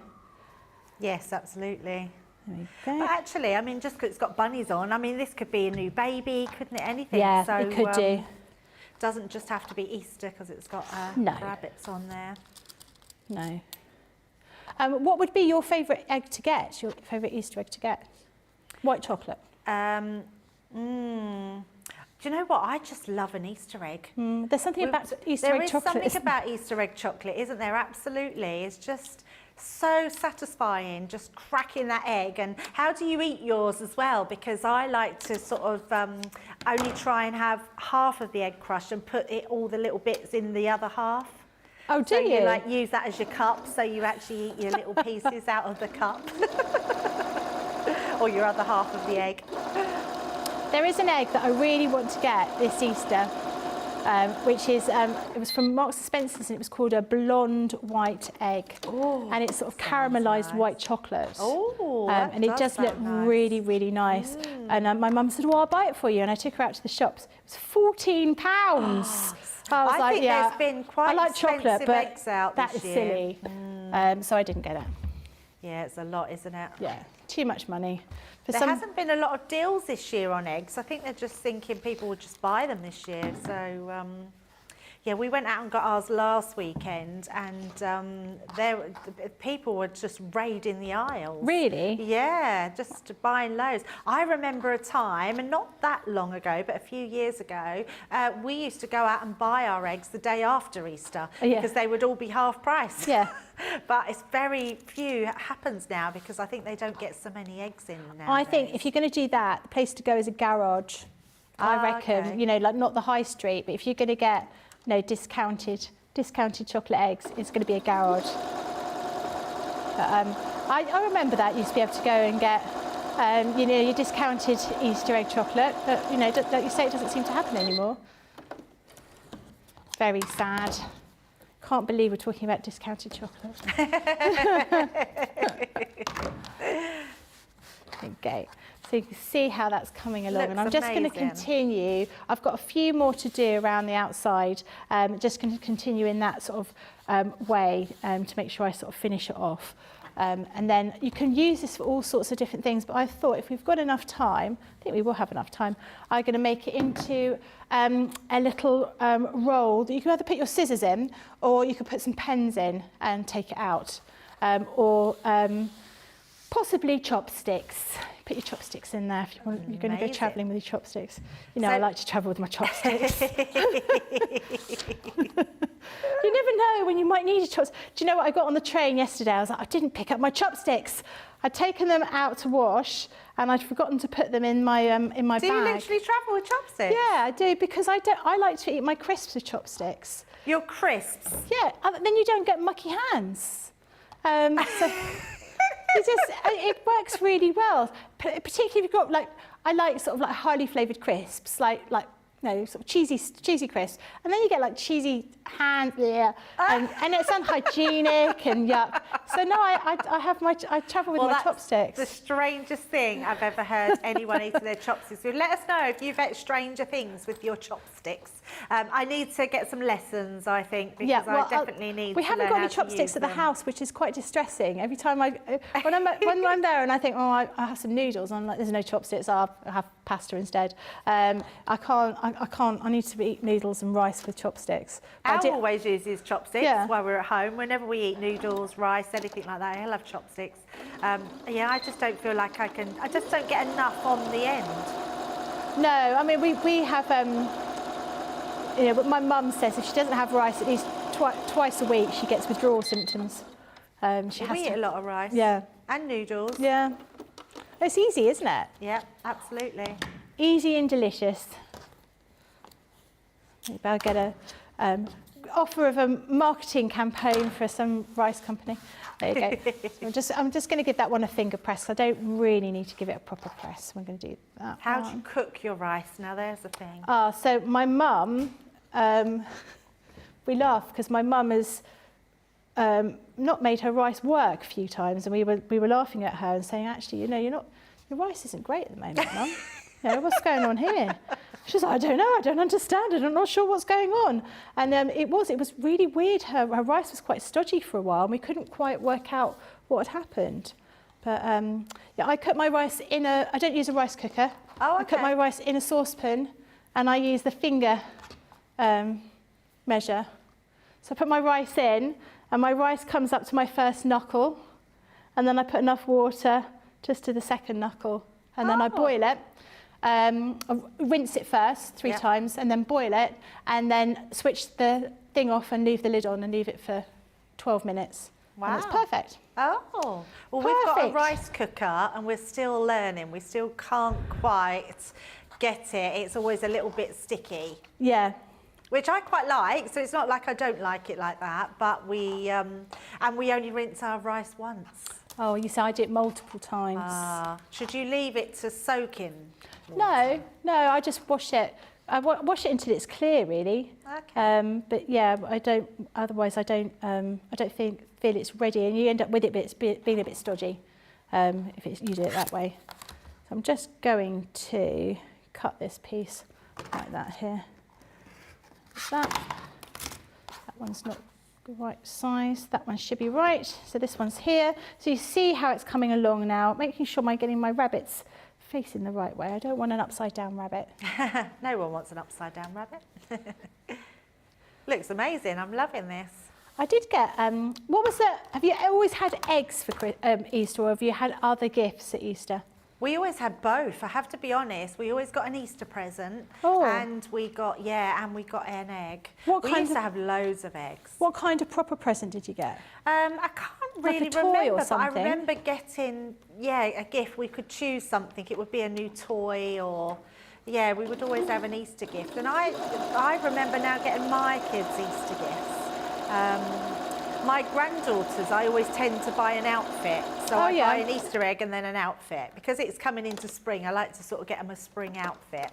Yes, absolutely. There we go. But actually, I mean, just because it's got bunnies on, I mean, this could be a new baby, couldn't it? Anything. Yeah, so, it could do. Doesn't just have to be Easter because it's got rabbits on there. No. What would be your favourite egg to get? Your favourite Easter egg to get? White chocolate. Do you know what? I just love an Easter egg. There's something about Easter egg chocolate. There is something about Easter egg chocolate, isn't there? Absolutely. It's just so satisfying, just cracking that egg. And how do you eat yours as well? Because I like to sort of only try and have half of the egg crushed and put all the little bits in the other half. Oh, do you? So you like use that as your cup, so you actually eat your little pieces out of the cup. Or your other half of the egg. There is an egg that I really want to get this Easter, which is, it was from Marks & Spencer's, and it was called a blonde white egg. Oh, and it's sort of caramelised white chocolate. Oh, and it does look really, really nice. And my mum said, well, I'll buy it for you. And I took her out to the shops. It was £14. I think there's been quite I like chocolate, but eggs out that this is year. silly. So I didn't get it. Yeah, it's a lot, isn't it? Yeah. too much money. For There hasn't been a lot of deals this year on eggs. I think they're just thinking people would just buy them this year. So, yeah, we went out and got ours last weekend, and people were just raiding the aisles. Really? Yeah, just buying loads. I remember a time, and not that long ago, but a few years ago, we used to go out and buy our eggs the day after Easter because they would all be half price. Yeah. But it's very few happens now because I think they don't get so many eggs in now. I think if you're going to do that, the place to go is a garage. I reckon, okay. you know, like not the high street, but if you're going to get, you know, discounted chocolate eggs, it's going to be a garage. But I remember that you used to be able to go and get, you know, your discounted Easter egg chocolate, but you know, don't you say it doesn't seem to happen anymore? Very sad. Can't believe we're talking about discounted chocolate. Okay, so you can see how that's coming along. Looks and I'm just going to amazing. continue. I've got a few more to do around the outside. Just going to continue in that sort of way to make sure I sort of finish it off. And then you can use this for all sorts of different things, but I thought if we've got enough time, I think we will have enough time, I'm going to make it into a little roll that you can either put your scissors in, or you could put some pens in and take it out, or possibly chopsticks. Put your chopsticks in there if you want, you're going to go travelling with your chopsticks. You know, I like to travel with my chopsticks. You never know when you might need a chopstick. Do you know what I got on the train yesterday? I was like, I didn't pick up my chopsticks. I'd taken them out to wash and I'd forgotten to put them in my bag. Do you literally travel with chopsticks? Yeah, I do, because I like to eat my crisps with chopsticks. Your crisps? Yeah, then you don't get mucky hands. So it works really well, particularly if you've got I like sort of like highly flavoured crisps, like you know, sort of cheesy crisps, and then you get like cheesy hands, and it's unhygienic and yuck. So no, I travel with my chopsticks. The strangest thing I've ever heard anyone eating their chopsticks. So let us know if you've ate stranger things with your chopsticks. I need to get some lessons, I think, because I definitely need. We haven't got any chopsticks at the house, which is quite distressing. Every time when I'm there and I think, oh, I have some noodles, I'm like, there's no chopsticks. I'll have pasta instead. I can't. I need to eat noodles and rice with chopsticks. Al always uses chopsticks while we're at home. Whenever we eat noodles, rice, anything like that, he'll have chopsticks. Yeah, I just don't feel like I can. I just don't get enough on the end. No, I mean we have. You know, but my mum says if she doesn't have rice at least twice a week, she gets withdrawal symptoms. We eat a lot of rice. Yeah. And noodles. Yeah. It's easy, isn't it? Yeah, absolutely. Easy and delicious. Maybe I'll get a offer of a marketing campaign for some rice company. There you go. I'm just going to give that one a finger press. I don't really need to give it a proper press. We're going to do that. How do you cook your rice? Now there's the thing. So my mum, we laugh because my mum has not made her rice work a few times, and we were laughing at her and saying, actually, you know, your rice isn't great at the moment, Mum. You know, what's going on here? She's like, I don't know, I don't understand it, I'm not sure what's going on. And it was really weird. Her rice was quite stodgy for a while, and we couldn't quite work out what had happened. But yeah, I cook my rice I don't use a rice cooker. Oh, okay. I cook my rice in a saucepan, and I use the finger measure. So I put my rice in, and my rice comes up to my first knuckle, and then I put enough water just to the second knuckle, and then I boil it. I rinse it first 3 times, and then boil it, and then switch the thing off and leave the lid on and leave it for 12 minutes. Wow. And it's perfect. Oh, well, we've got a rice cooker and we're still learning. We still can't quite get it. It's always a little bit sticky. Yeah. Which I quite like, so it's not like I don't like it like that, but we only rinse our rice once. Oh, you say I do it multiple times. Should you leave it to soak in? No, I just wash it. I wash it until it's clear, really. Okay. But yeah, I don't. Otherwise, I don't feel it's ready, and you end up with it being a bit stodgy if you do it that way. So I'm just going to cut this piece like that here. That one's not the right size. That one should be right. So this one's here. So you see how it's coming along now, making sure I'm getting my rabbits facing the right way. I don't want an upside down rabbit. No one wants an upside down rabbit. Looks amazing. I'm loving this. I did get, what was it? Have you always had eggs for Easter, or have you had other gifts at Easter? We always had both. I have to be honest. We always got an Easter present, Oh. and we got an egg. What we kind used of- to have loads of eggs. What kind of proper present did you get? I can't Like a really toy or remember, but I something? remember getting a gift. We could choose something. It would be a new toy, or we would always have an Easter gift. And I remember now getting my kids Easter gifts. My granddaughters, I always tend to buy an outfit. So I buy an Easter egg and then an outfit. Because it's coming into spring, I like to sort of get them a spring outfit.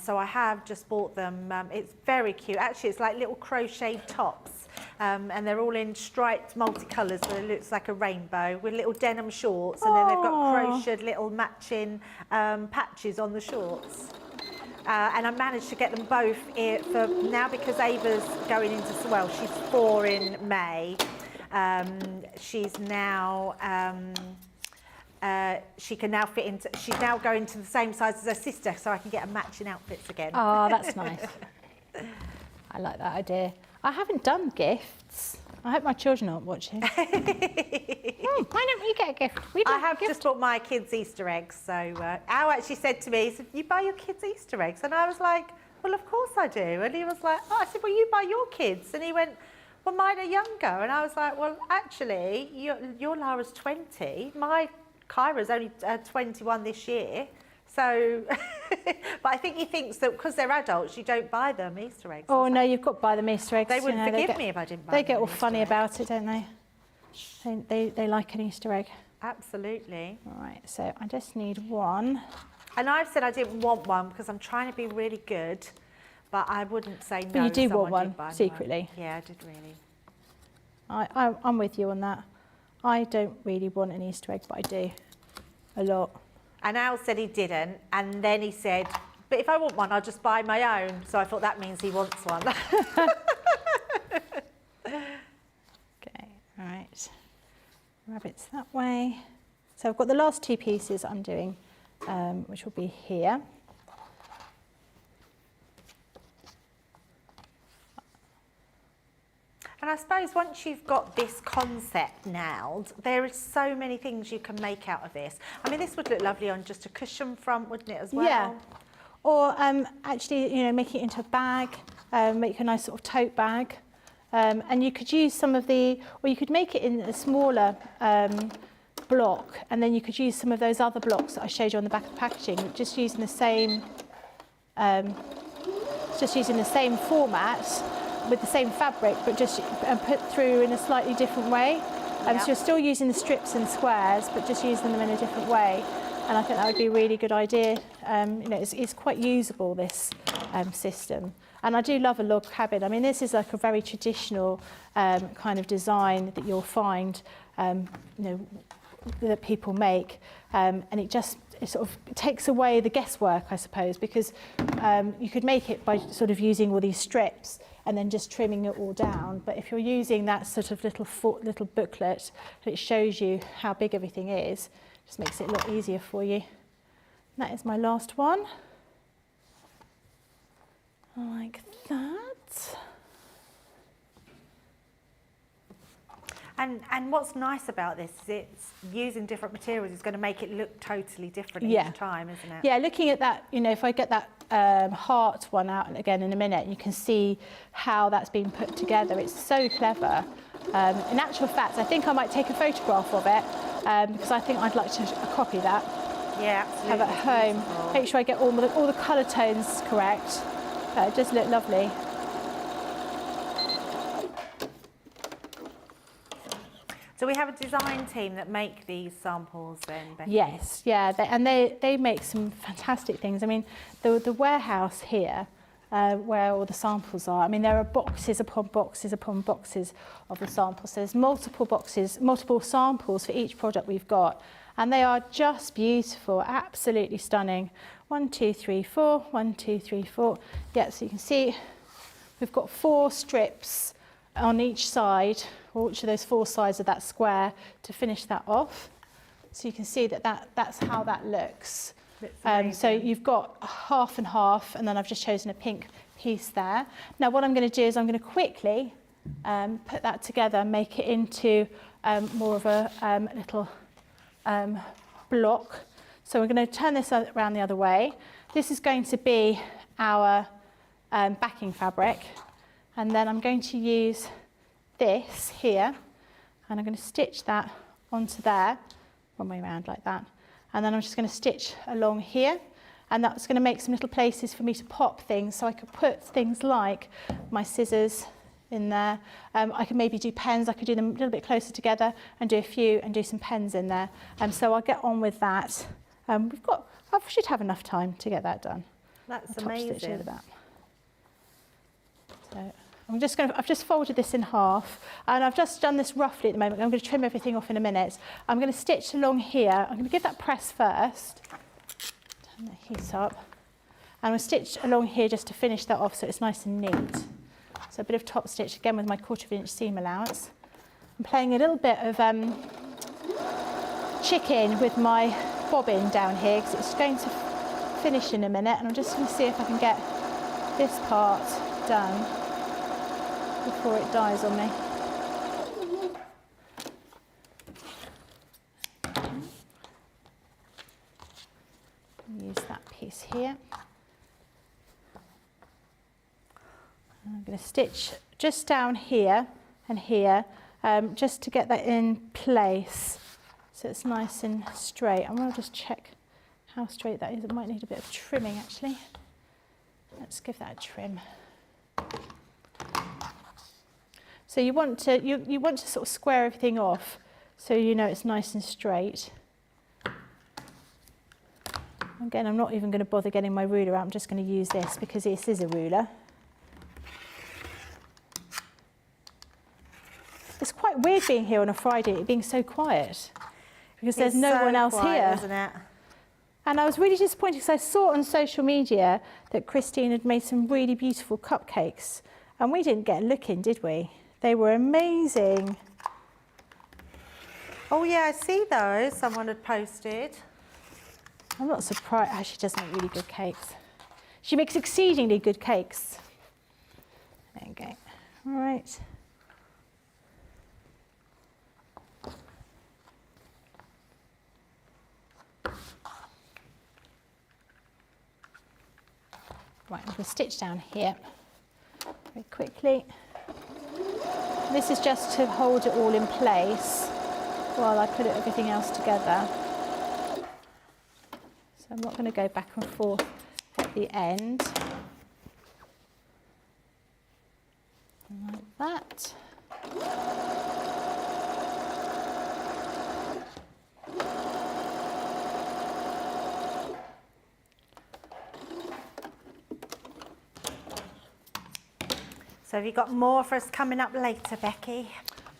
So I have just bought them. It's very cute. Actually, it's like little crocheted tops. And they're all in striped multicolours, so it looks like a rainbow, with little denim shorts. And then they've got crocheted little matching patches on the shorts. And I managed to get them both for now, because Ava's going into, well, she's 4 in May. She's now, she can now fit into, she's now going to the same size as her sister, so I can get her matching outfits again. Oh, that's nice. I like that idea. I haven't done gifts. I hope my children aren't watching. Why don't we get a gift? I have just bought my kids Easter eggs. So Al actually said to me, he said, "You buy your kids Easter eggs?" And I was like, "Well, of course I do." And he was like, "Oh," I said, "Well, you buy your kids." And he went, "Well, mine are younger." And I was like, "Well, actually, your Lara's 20. My Kyra's only 21 this year." So, but I think he thinks that because they're adults, you don't buy them Easter eggs. Oh no, you've got to buy them Easter eggs. They wouldn't you know, forgive me if I didn't buy them. them. They get all Easter funny egg. about it, don't they? They like an Easter egg. Absolutely. All right, so I just need one. And I've said I didn't want one because I'm trying to be really good, but I wouldn't say no. But you do if want someone did one, buy me secretly. Yeah, I did really. I'm with you on that. I don't really want an Easter egg, but I do. A lot. And Al said he didn't, and then he said, "But if I want one, I'll just buy my own." So I thought that means he wants one. Okay, all right. Rabbits that way. So I've got the last 2 pieces I'm doing, which will be here. And I suppose once you've got this concept nailed, there are so many things you can make out of this. I mean, this would look lovely on just a cushion front, wouldn't it, as well? Yeah. Or actually, you know, make it into a bag, make a nice sort of tote bag. And you could use some of the, or you could make it in a smaller block, and then you could use some of those other blocks that I showed you on the back of the packaging, just using the same format with the same fabric, but just put through in a slightly different way. So you're still using the strips and squares, but just using them in a different way. And I think that would be a really good idea. You know, it's quite usable, this system. And I do love a log cabin. I mean, this is like a very traditional kind of design that you'll find, you know, that people make. And it sort of takes away the guesswork, I suppose, because you could make it by sort of using all these strips and then just trimming it all down. But if you're using that sort of little booklet, it shows you how big everything is, it just makes it a lot easier for you. And that is my last one. Like that. And what's nice about this is it's using different materials is going to make it look totally different Yeah. each time, isn't it? Yeah, looking at that, you know, if I get that heart one out again in a minute, you can see how that's been put together. It's so clever. In actual fact, I think I might take a photograph of it because I think I'd like to copy that. Yeah, absolutely. Have it at home. Beautiful. Make sure I get all the colour tones correct. It does look lovely. So we have a design team that make these samples then, Becky? Yes, yeah, they make some fantastic things. I mean, the warehouse here, where all the samples are, I mean, there are boxes upon boxes upon boxes of the samples. So there's multiple samples for each product we've got, and they are just beautiful, absolutely stunning. 1, 2, 3, 4, 1, 2, 3, 4. Yeah, so you can see we've got 4 strips on each side, or each of those 4 sides of that square to finish that off. So you can see that's how that looks. So you've got half and half, and then I've just chosen a pink piece there. Now what I'm going to do is I'm going to quickly put that together and make it into more of a little block. So we're going to turn this around the other way. This is going to be our backing fabric, and then I'm going to use this here, and I'm going to stitch that onto there, one way around like that, and then I'm just going to stitch along here, and that's going to make some little places for me to pop things, so I could put things like my scissors in there. I could maybe do pens. I could do them a little bit closer together and do a few and do some pens in there. So I'll get on with that. I should have enough time to get that done. That's I'll top stitch amazing. over that. So I've just folded this in half, and I've just done this roughly at the moment. I'm going to trim everything off in a minute. I'm going to stitch along here. I'm going to give that press first. Turn the heat up. And I'll stitch along here just to finish that off so it's nice and neat. So a bit of top stitch again with my 1/4 inch seam allowance. I'm playing a little bit of chicken with my bobbin down here because it's going to finish in a minute, and I'm just going to see if I can get this part done before it dies on me. Use that piece here. I'm going to stitch just down here and here, just to get that in place so it's nice and straight. I'm going to just check how straight that is. It might need a bit of trimming actually. Let's give that a trim. So you want to sort of square everything off so you know it's nice and straight. Again, I'm not even going to bother getting my ruler out. I'm just going to use this because this is a ruler. It's quite weird being here on a Friday, it being so quiet, because there's no one else here. Isn't it? And I was really disappointed because I saw on social media that Christine had made some really beautiful cupcakes, and we didn't get a look in, did we? They were amazing. Oh yeah, I see those. Someone had posted. I'm not surprised. Oh, she does make really good cakes. She makes exceedingly good cakes. There you go. All right. Right, I'm going to stitch down here very quickly. This is just to hold it all in place while I put everything else together. So I'm not going to go back and forth at the end. Like that. So have you got more for us coming up later, Becky?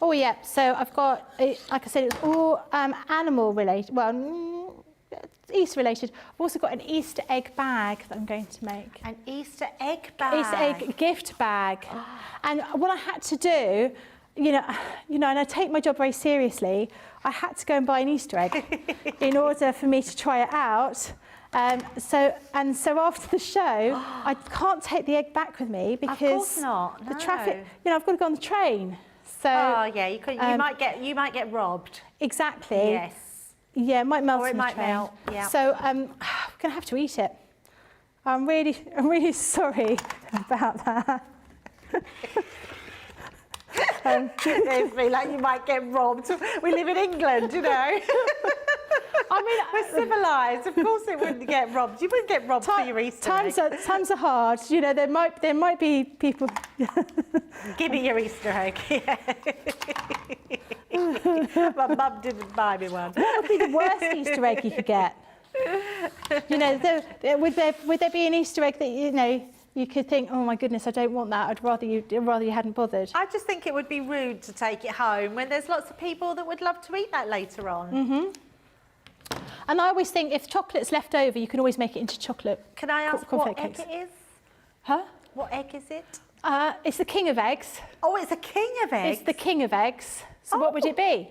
Oh yeah, so I've got, like I said, it's all animal related, well, Easter related. I've also got an Easter egg bag that I'm going to make. An Easter egg bag? Easter egg gift bag. And what I had to do, you know, and I take my job very seriously, I had to go and buy an Easter egg in order for me to try it out. So after the show, I can't take the egg back with me because of course not, no. The traffic. You know, I've got to go on the train. So yeah, you might get robbed. Exactly. Yes. Yeah, it might melt Or it on the might train. melt. Yeah. So we're gonna have to eat it. I'm really sorry about that. It feels like you might get robbed. We live in England, you know. I mean, we're civilised. Of course, it wouldn't get robbed. You wouldn't get robbed for your Easter egg. Times are hard. You know, there might be people. Give me your Easter egg. My mum didn't buy me one. What would be the worst Easter egg you could get? You know, would there be an Easter egg that you could think, oh my goodness, I don't want that. I'd rather you hadn't bothered. I just think it would be rude to take it home when there's lots of people that would love to eat that later on. Mm-hmm. And I always think if chocolate's left over, you can always make it into chocolate. Can I ask what egg it is? Huh? What egg is it? It's the king of eggs. Oh, it's a king of eggs? It's the king of eggs. So what would it be?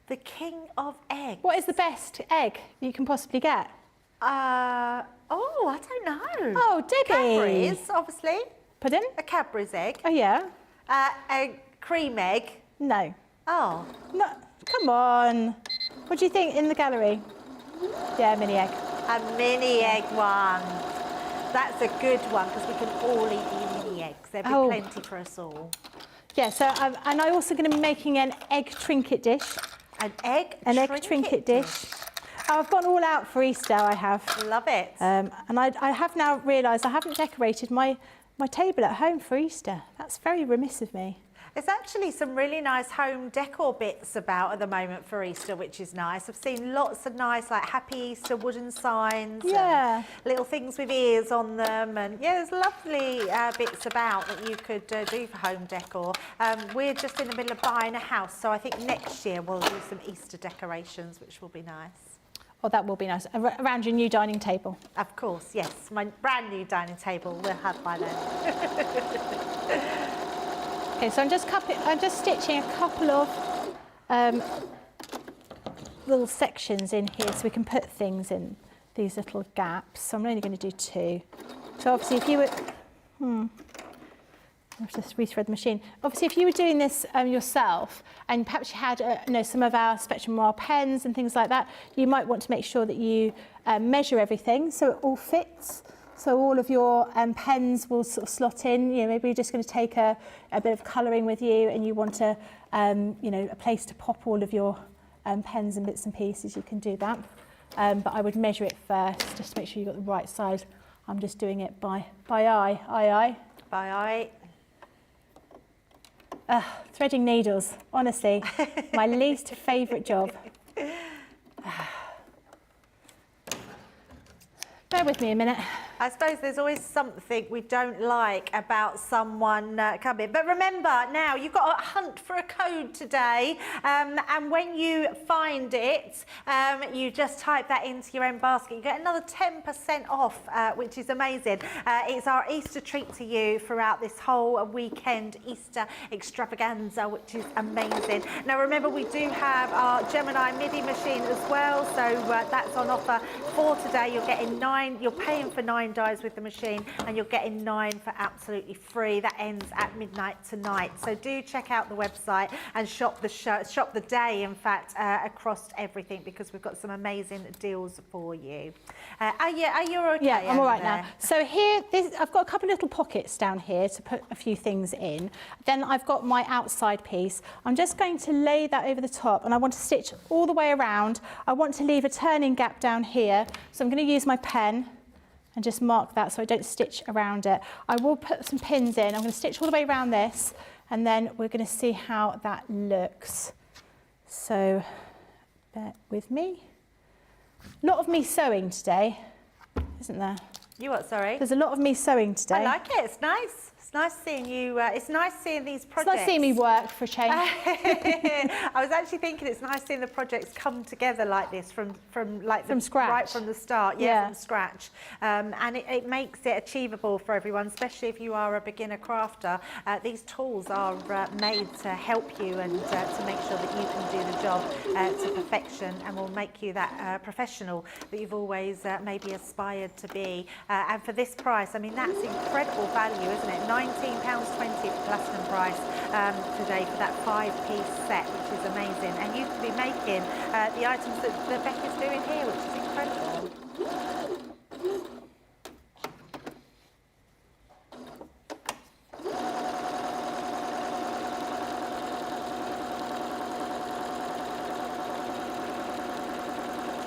The king of eggs. What is the best egg you can possibly get? I don't know. Oh, Debbie. Cadbury's, obviously. Pardon? A Cadbury's egg. Oh, yeah. A cream egg. No. Oh. No. Come on. What do you think in the gallery? Yeah, mini egg. A mini egg one. That's a good one because we can all eat the mini eggs. There'll be plenty for us all. Yeah, so and I'm also going to be making an egg trinket dish. An egg trinket dish. Oh, I've gone all out for Easter, I have. Love it. And I have now realised I haven't decorated my table at home for Easter. That's very remiss of me. There's actually some really nice home decor bits about at the moment for Easter, which is nice. I've seen lots of nice, like Happy Easter wooden signs. Yeah. And little things with ears on them. And yeah, there's lovely bits about that you could do for home decor. We're just in the middle of buying a house, so I think next year we'll do some Easter decorations, which will be nice. Oh, that will be nice. Around your new dining table. Of course, yes. My brand new dining table we'll have by then. Okay, so I'm just stitching a couple of little sections in here so we can put things in these little gaps. So I'm only going to do 2. So obviously if you were... I'll just rethread the machine. Obviously, if you were doing this yourself, and perhaps you had some of our Spectrum Noir pens and things like that, you might want to make sure that you measure everything so it all fits. So all of your pens will sort of slot in. You know, maybe you're just going to take a bit of colouring with you, and you want a place to pop all of your pens and bits and pieces. You can do that, but I would measure it first just to make sure you've got the right size. I'm just doing it by eye. By eye. Threading needles, honestly, my least favourite job. Bear with me a minute. I suppose there's always something we don't like about someone coming. But remember, now you've got to hunt for a code today. And when you find it, you just type that into your own basket. You get another 10% off, which is amazing. It's our Easter treat to you throughout this whole weekend Easter extravaganza, which is amazing. Now, remember, we do have our Gemini MIDI machine as well. So that's on offer for today. You're getting 9, you're paying for 9 dies with the machine, and you're getting 9 for absolutely free. That ends at midnight tonight. So do check out the website and shop the day, in fact, across everything, because we've got some amazing deals for you. Are you okay? Yeah, I'm all right there? now. So here, I've got a couple of little pockets down here to put a few things in. Then I've got my outside piece. I'm just going to lay that over the top, and I want to stitch all the way around. I want to leave a turning gap down here, so I'm going to use my pen and just mark that so I don't stitch around it. I will put some pins in. I'm going to stitch all the way around this, and then we're going to see how that looks. So bear with me. A lot of me sewing today, isn't there? You what, sorry? There's a lot of me sewing today. I like it, it's nice. It's nice seeing you, it's nice seeing these projects. It's nice seeing me work for a change. I was actually thinking it's nice seeing the projects come together like this from scratch. Right from the start, yeah. From scratch. And it makes it achievable for everyone, especially if you are a beginner crafter. These tools are made to help you and to make sure that you can do the job to perfection, and will make you that professional that you've always maybe aspired to be. And for this price, I mean, that's incredible value, isn't it? £19.20 platinum price today for that 5-piece set, which is amazing. And you can be making the items that Becky's doing here, which is incredible.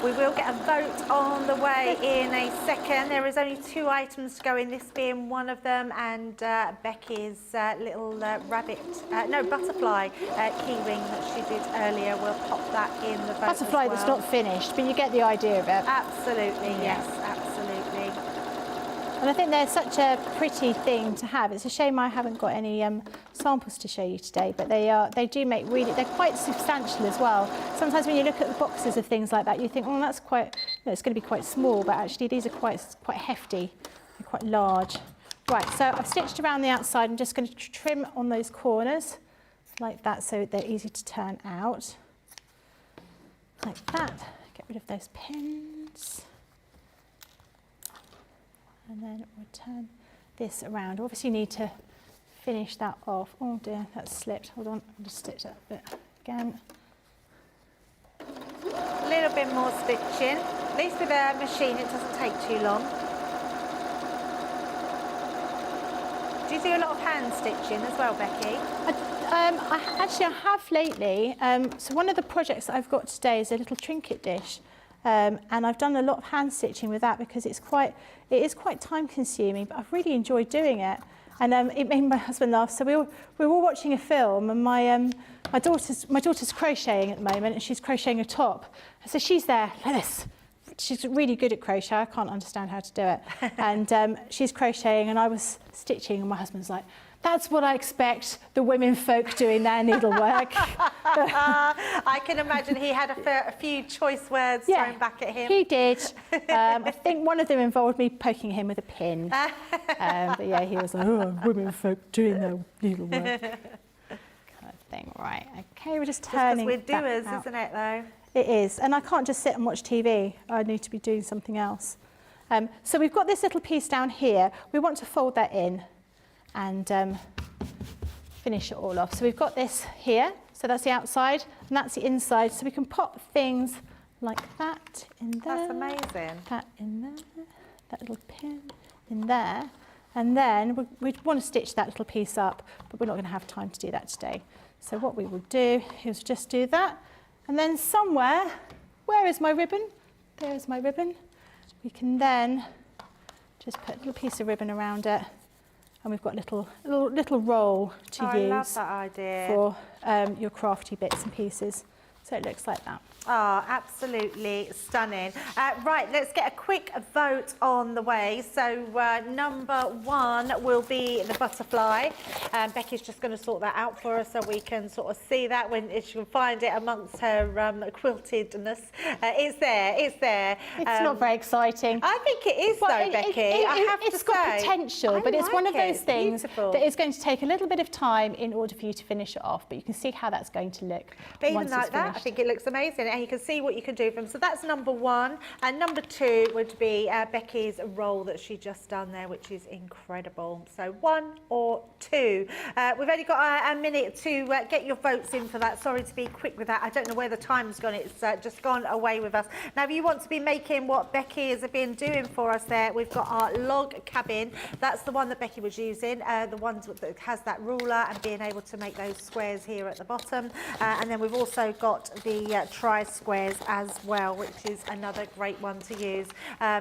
We will get a vote on the way in a second. There is only 2 items to go in, this being one of them, and Becky's little butterfly key ring that she did earlier. We'll pop that in the vote. Butterfly that's not finished, but you get the idea of it. Absolutely, yes, absolutely. And I think they're such a pretty thing to have. It's a shame I haven't got any samples to show you today, but they do make really, they're quite substantial as well. Sometimes when you look at the boxes of things like that, you think, oh, that's quite, it's going to be quite small, but actually these are quite hefty, they're quite large. Right, so I've stitched around the outside. I'm just going to trim on those corners like that so they're easy to turn out. Like that. Get rid of those pins. And then we'll turn this around. Obviously you need to finish that off. Oh dear, that's slipped. Hold on, I'll just stitch that bit again. A little bit more stitching. At least with a machine it doesn't take too long. Do you do a lot of hand stitching as well, Becky? I have lately. So one of the projects that I've got today is a little trinket dish. And I've done a lot of hand stitching with that because it is quite time consuming, but I've really enjoyed doing it. And it made my husband laugh. So we were all watching a film, and my daughter's crocheting at the moment, and she's crocheting a top. So she's there like this. She's really good at crochet. I can't understand how to do it. And she's crocheting, and I was stitching, and my husband's like, "That's what I expect the women folk doing their needlework." I can imagine he had a few choice words thrown back at him. He did. I think one of them involved me poking him with a pin. But yeah, he was like, "Oh, women folk doing their needlework." Kind of thing. Right. Okay, we're just turning. Just 'cause we're doers, out. isn't it, though? It is, and I can't just sit and watch TV. I need to be doing something else. So we've got this little piece down here. We want to fold that in and finish it all off. So we've got this here, so that's the outside, and that's the inside. So we can pop things like that in there. That's amazing. That in there, that little pin in there. And then we want to stitch that little piece up, but we're not going to have time to do that today. So what we will do is just do that. And then somewhere, where is my ribbon? There is my ribbon. We can then just put a little piece of ribbon around it, and we've got a little roll to use. I love that idea. For your crafty bits and pieces. So it looks like that. Oh, absolutely stunning. Right, let's get a quick vote on the way. So number one will be the butterfly. Becky's just going to sort that out for us so we can sort of see that when she can find it amongst her quiltedness. It's there, it's there. It's not very exciting. I think it is though, Becky. I have to say. It's got potential, but it's one of those things Beautiful. that is going to take a little bit of time in order for you to finish it off, but you can see how that's going to look. But even once like it's that, I finished. think it looks amazing, and you can see what you can do from. So that's number one, and number two would be Becky's roll that she just done there, which is incredible. So 1 or 2. We've only got a minute to get your votes in for that. Sorry to be quick with that. I don't know where the time's gone. It's just gone away with us. Now, if you want to be making what Becky has been doing for us there, we've got our log cabin. That's the one that Becky was using, the one that has that ruler and being able to make those squares here at the bottom. And then we've also got the tri-squares as well, which is another great one to use.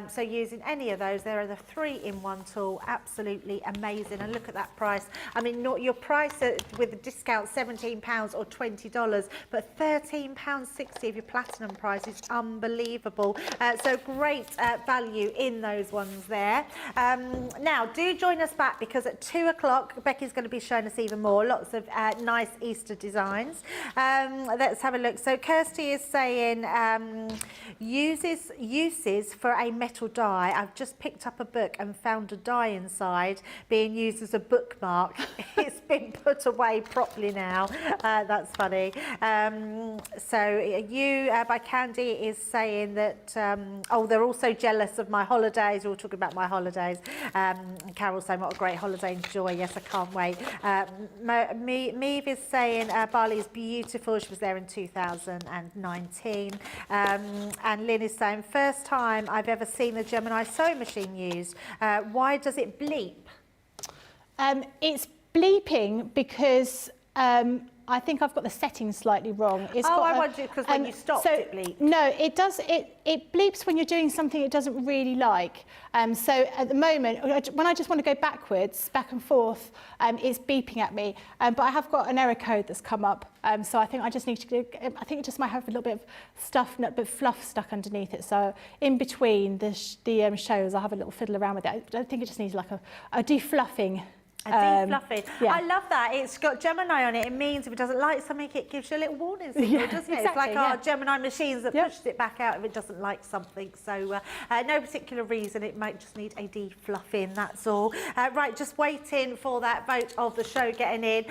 So using any of those, there are the 3-in-1 tool, absolutely amazing. And look at that price. I mean, not your price with the discount, £17 or $20, but £13.60 of your platinum price is unbelievable. So great value in those ones there. Now, do join us back because at 2 o'clock, Becky's going to be showing us even more, lots of nice Easter designs. Let's have a look. So Kirsty is saying uses for a metal die. I've just picked up a book and found a die inside being used as a bookmark. It's been put away properly now. That's funny. So you by Candy is saying that oh, they're also jealous of my holidays. We're all talking about my holidays. Carol's saying what a great holiday, enjoy. Yes, I can't wait. Meave is saying Bali is beautiful. She was there in 2019. And Lynn is saying, first time I've ever seen the Gemini sewing machine used. Why does it bleep? It's bleeping because I think I've got the settings slightly wrong. I wondered because when you stopped it bleeped. No, it does. It bleeps when you're doing something it doesn't really like. So at the moment, when I just want to go backwards, back and forth, it's beeping at me. But I have got an error code that's come up. So I think I just need to. I think it just might have a little bit of stuff, but fluff stuck underneath it. So in between the shows, I have a little fiddle around with it. I think it just needs like a defluffing. A de-fluffing. yeah. I love that. It's got Gemini on it. It means if it doesn't like something, it gives you a little warning signal, doesn't it? It's like our Gemini machines that pushes it back out if it doesn't like something. So no particular reason. It might just need a de-fluffing, that's all. Right, just waiting for that vote of the show getting in.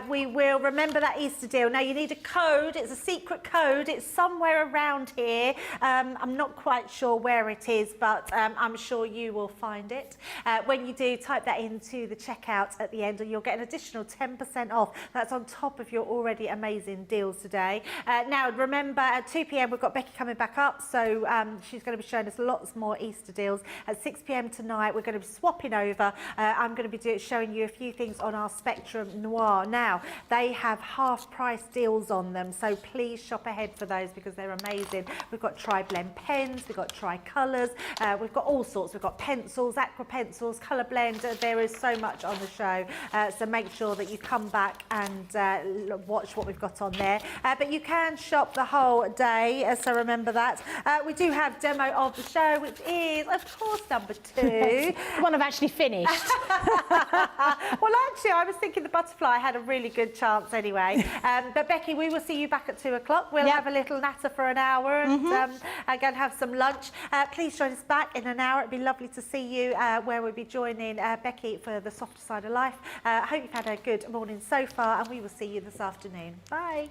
We will remember that Easter deal. Now, you need a code. It's a secret code. It's somewhere around here. I'm not quite sure where it is, but I'm sure you will find it. When you do, type that into the checkout at the end and you'll get an additional 10% off. That's on top of your already amazing deals today. Now, remember, at 2 p.m. we've got Becky coming back up, so she's going to be showing us lots more Easter deals. At 6 p.m. tonight, we're going to be swapping over. I'm going to be showing you a few things on our Spectrum Noir. Now, they have half-price deals on them, so please shop ahead for those because they're amazing. We've got tri-blend pens, we've got tri-colours, we've got all sorts. We've got pencils, aqua pencils, colour blend. There is so much on the show, so make sure that you come back and watch what we've got on there. But you can shop the whole day, so remember that. We do have demo of the show, which is, of course, number 2. The one I've actually finished. Well, actually, I was thinking the butterfly had a really good chance anyway. But Becky, we will see you back at 2 o'clock. We'll have a little natter for an hour and go and have some lunch. Please join us back in an hour. It'd be lovely to see you where we'll be joining Becky for the softer side of life. I hope you've had a good morning so far, and we will see you this afternoon. Bye.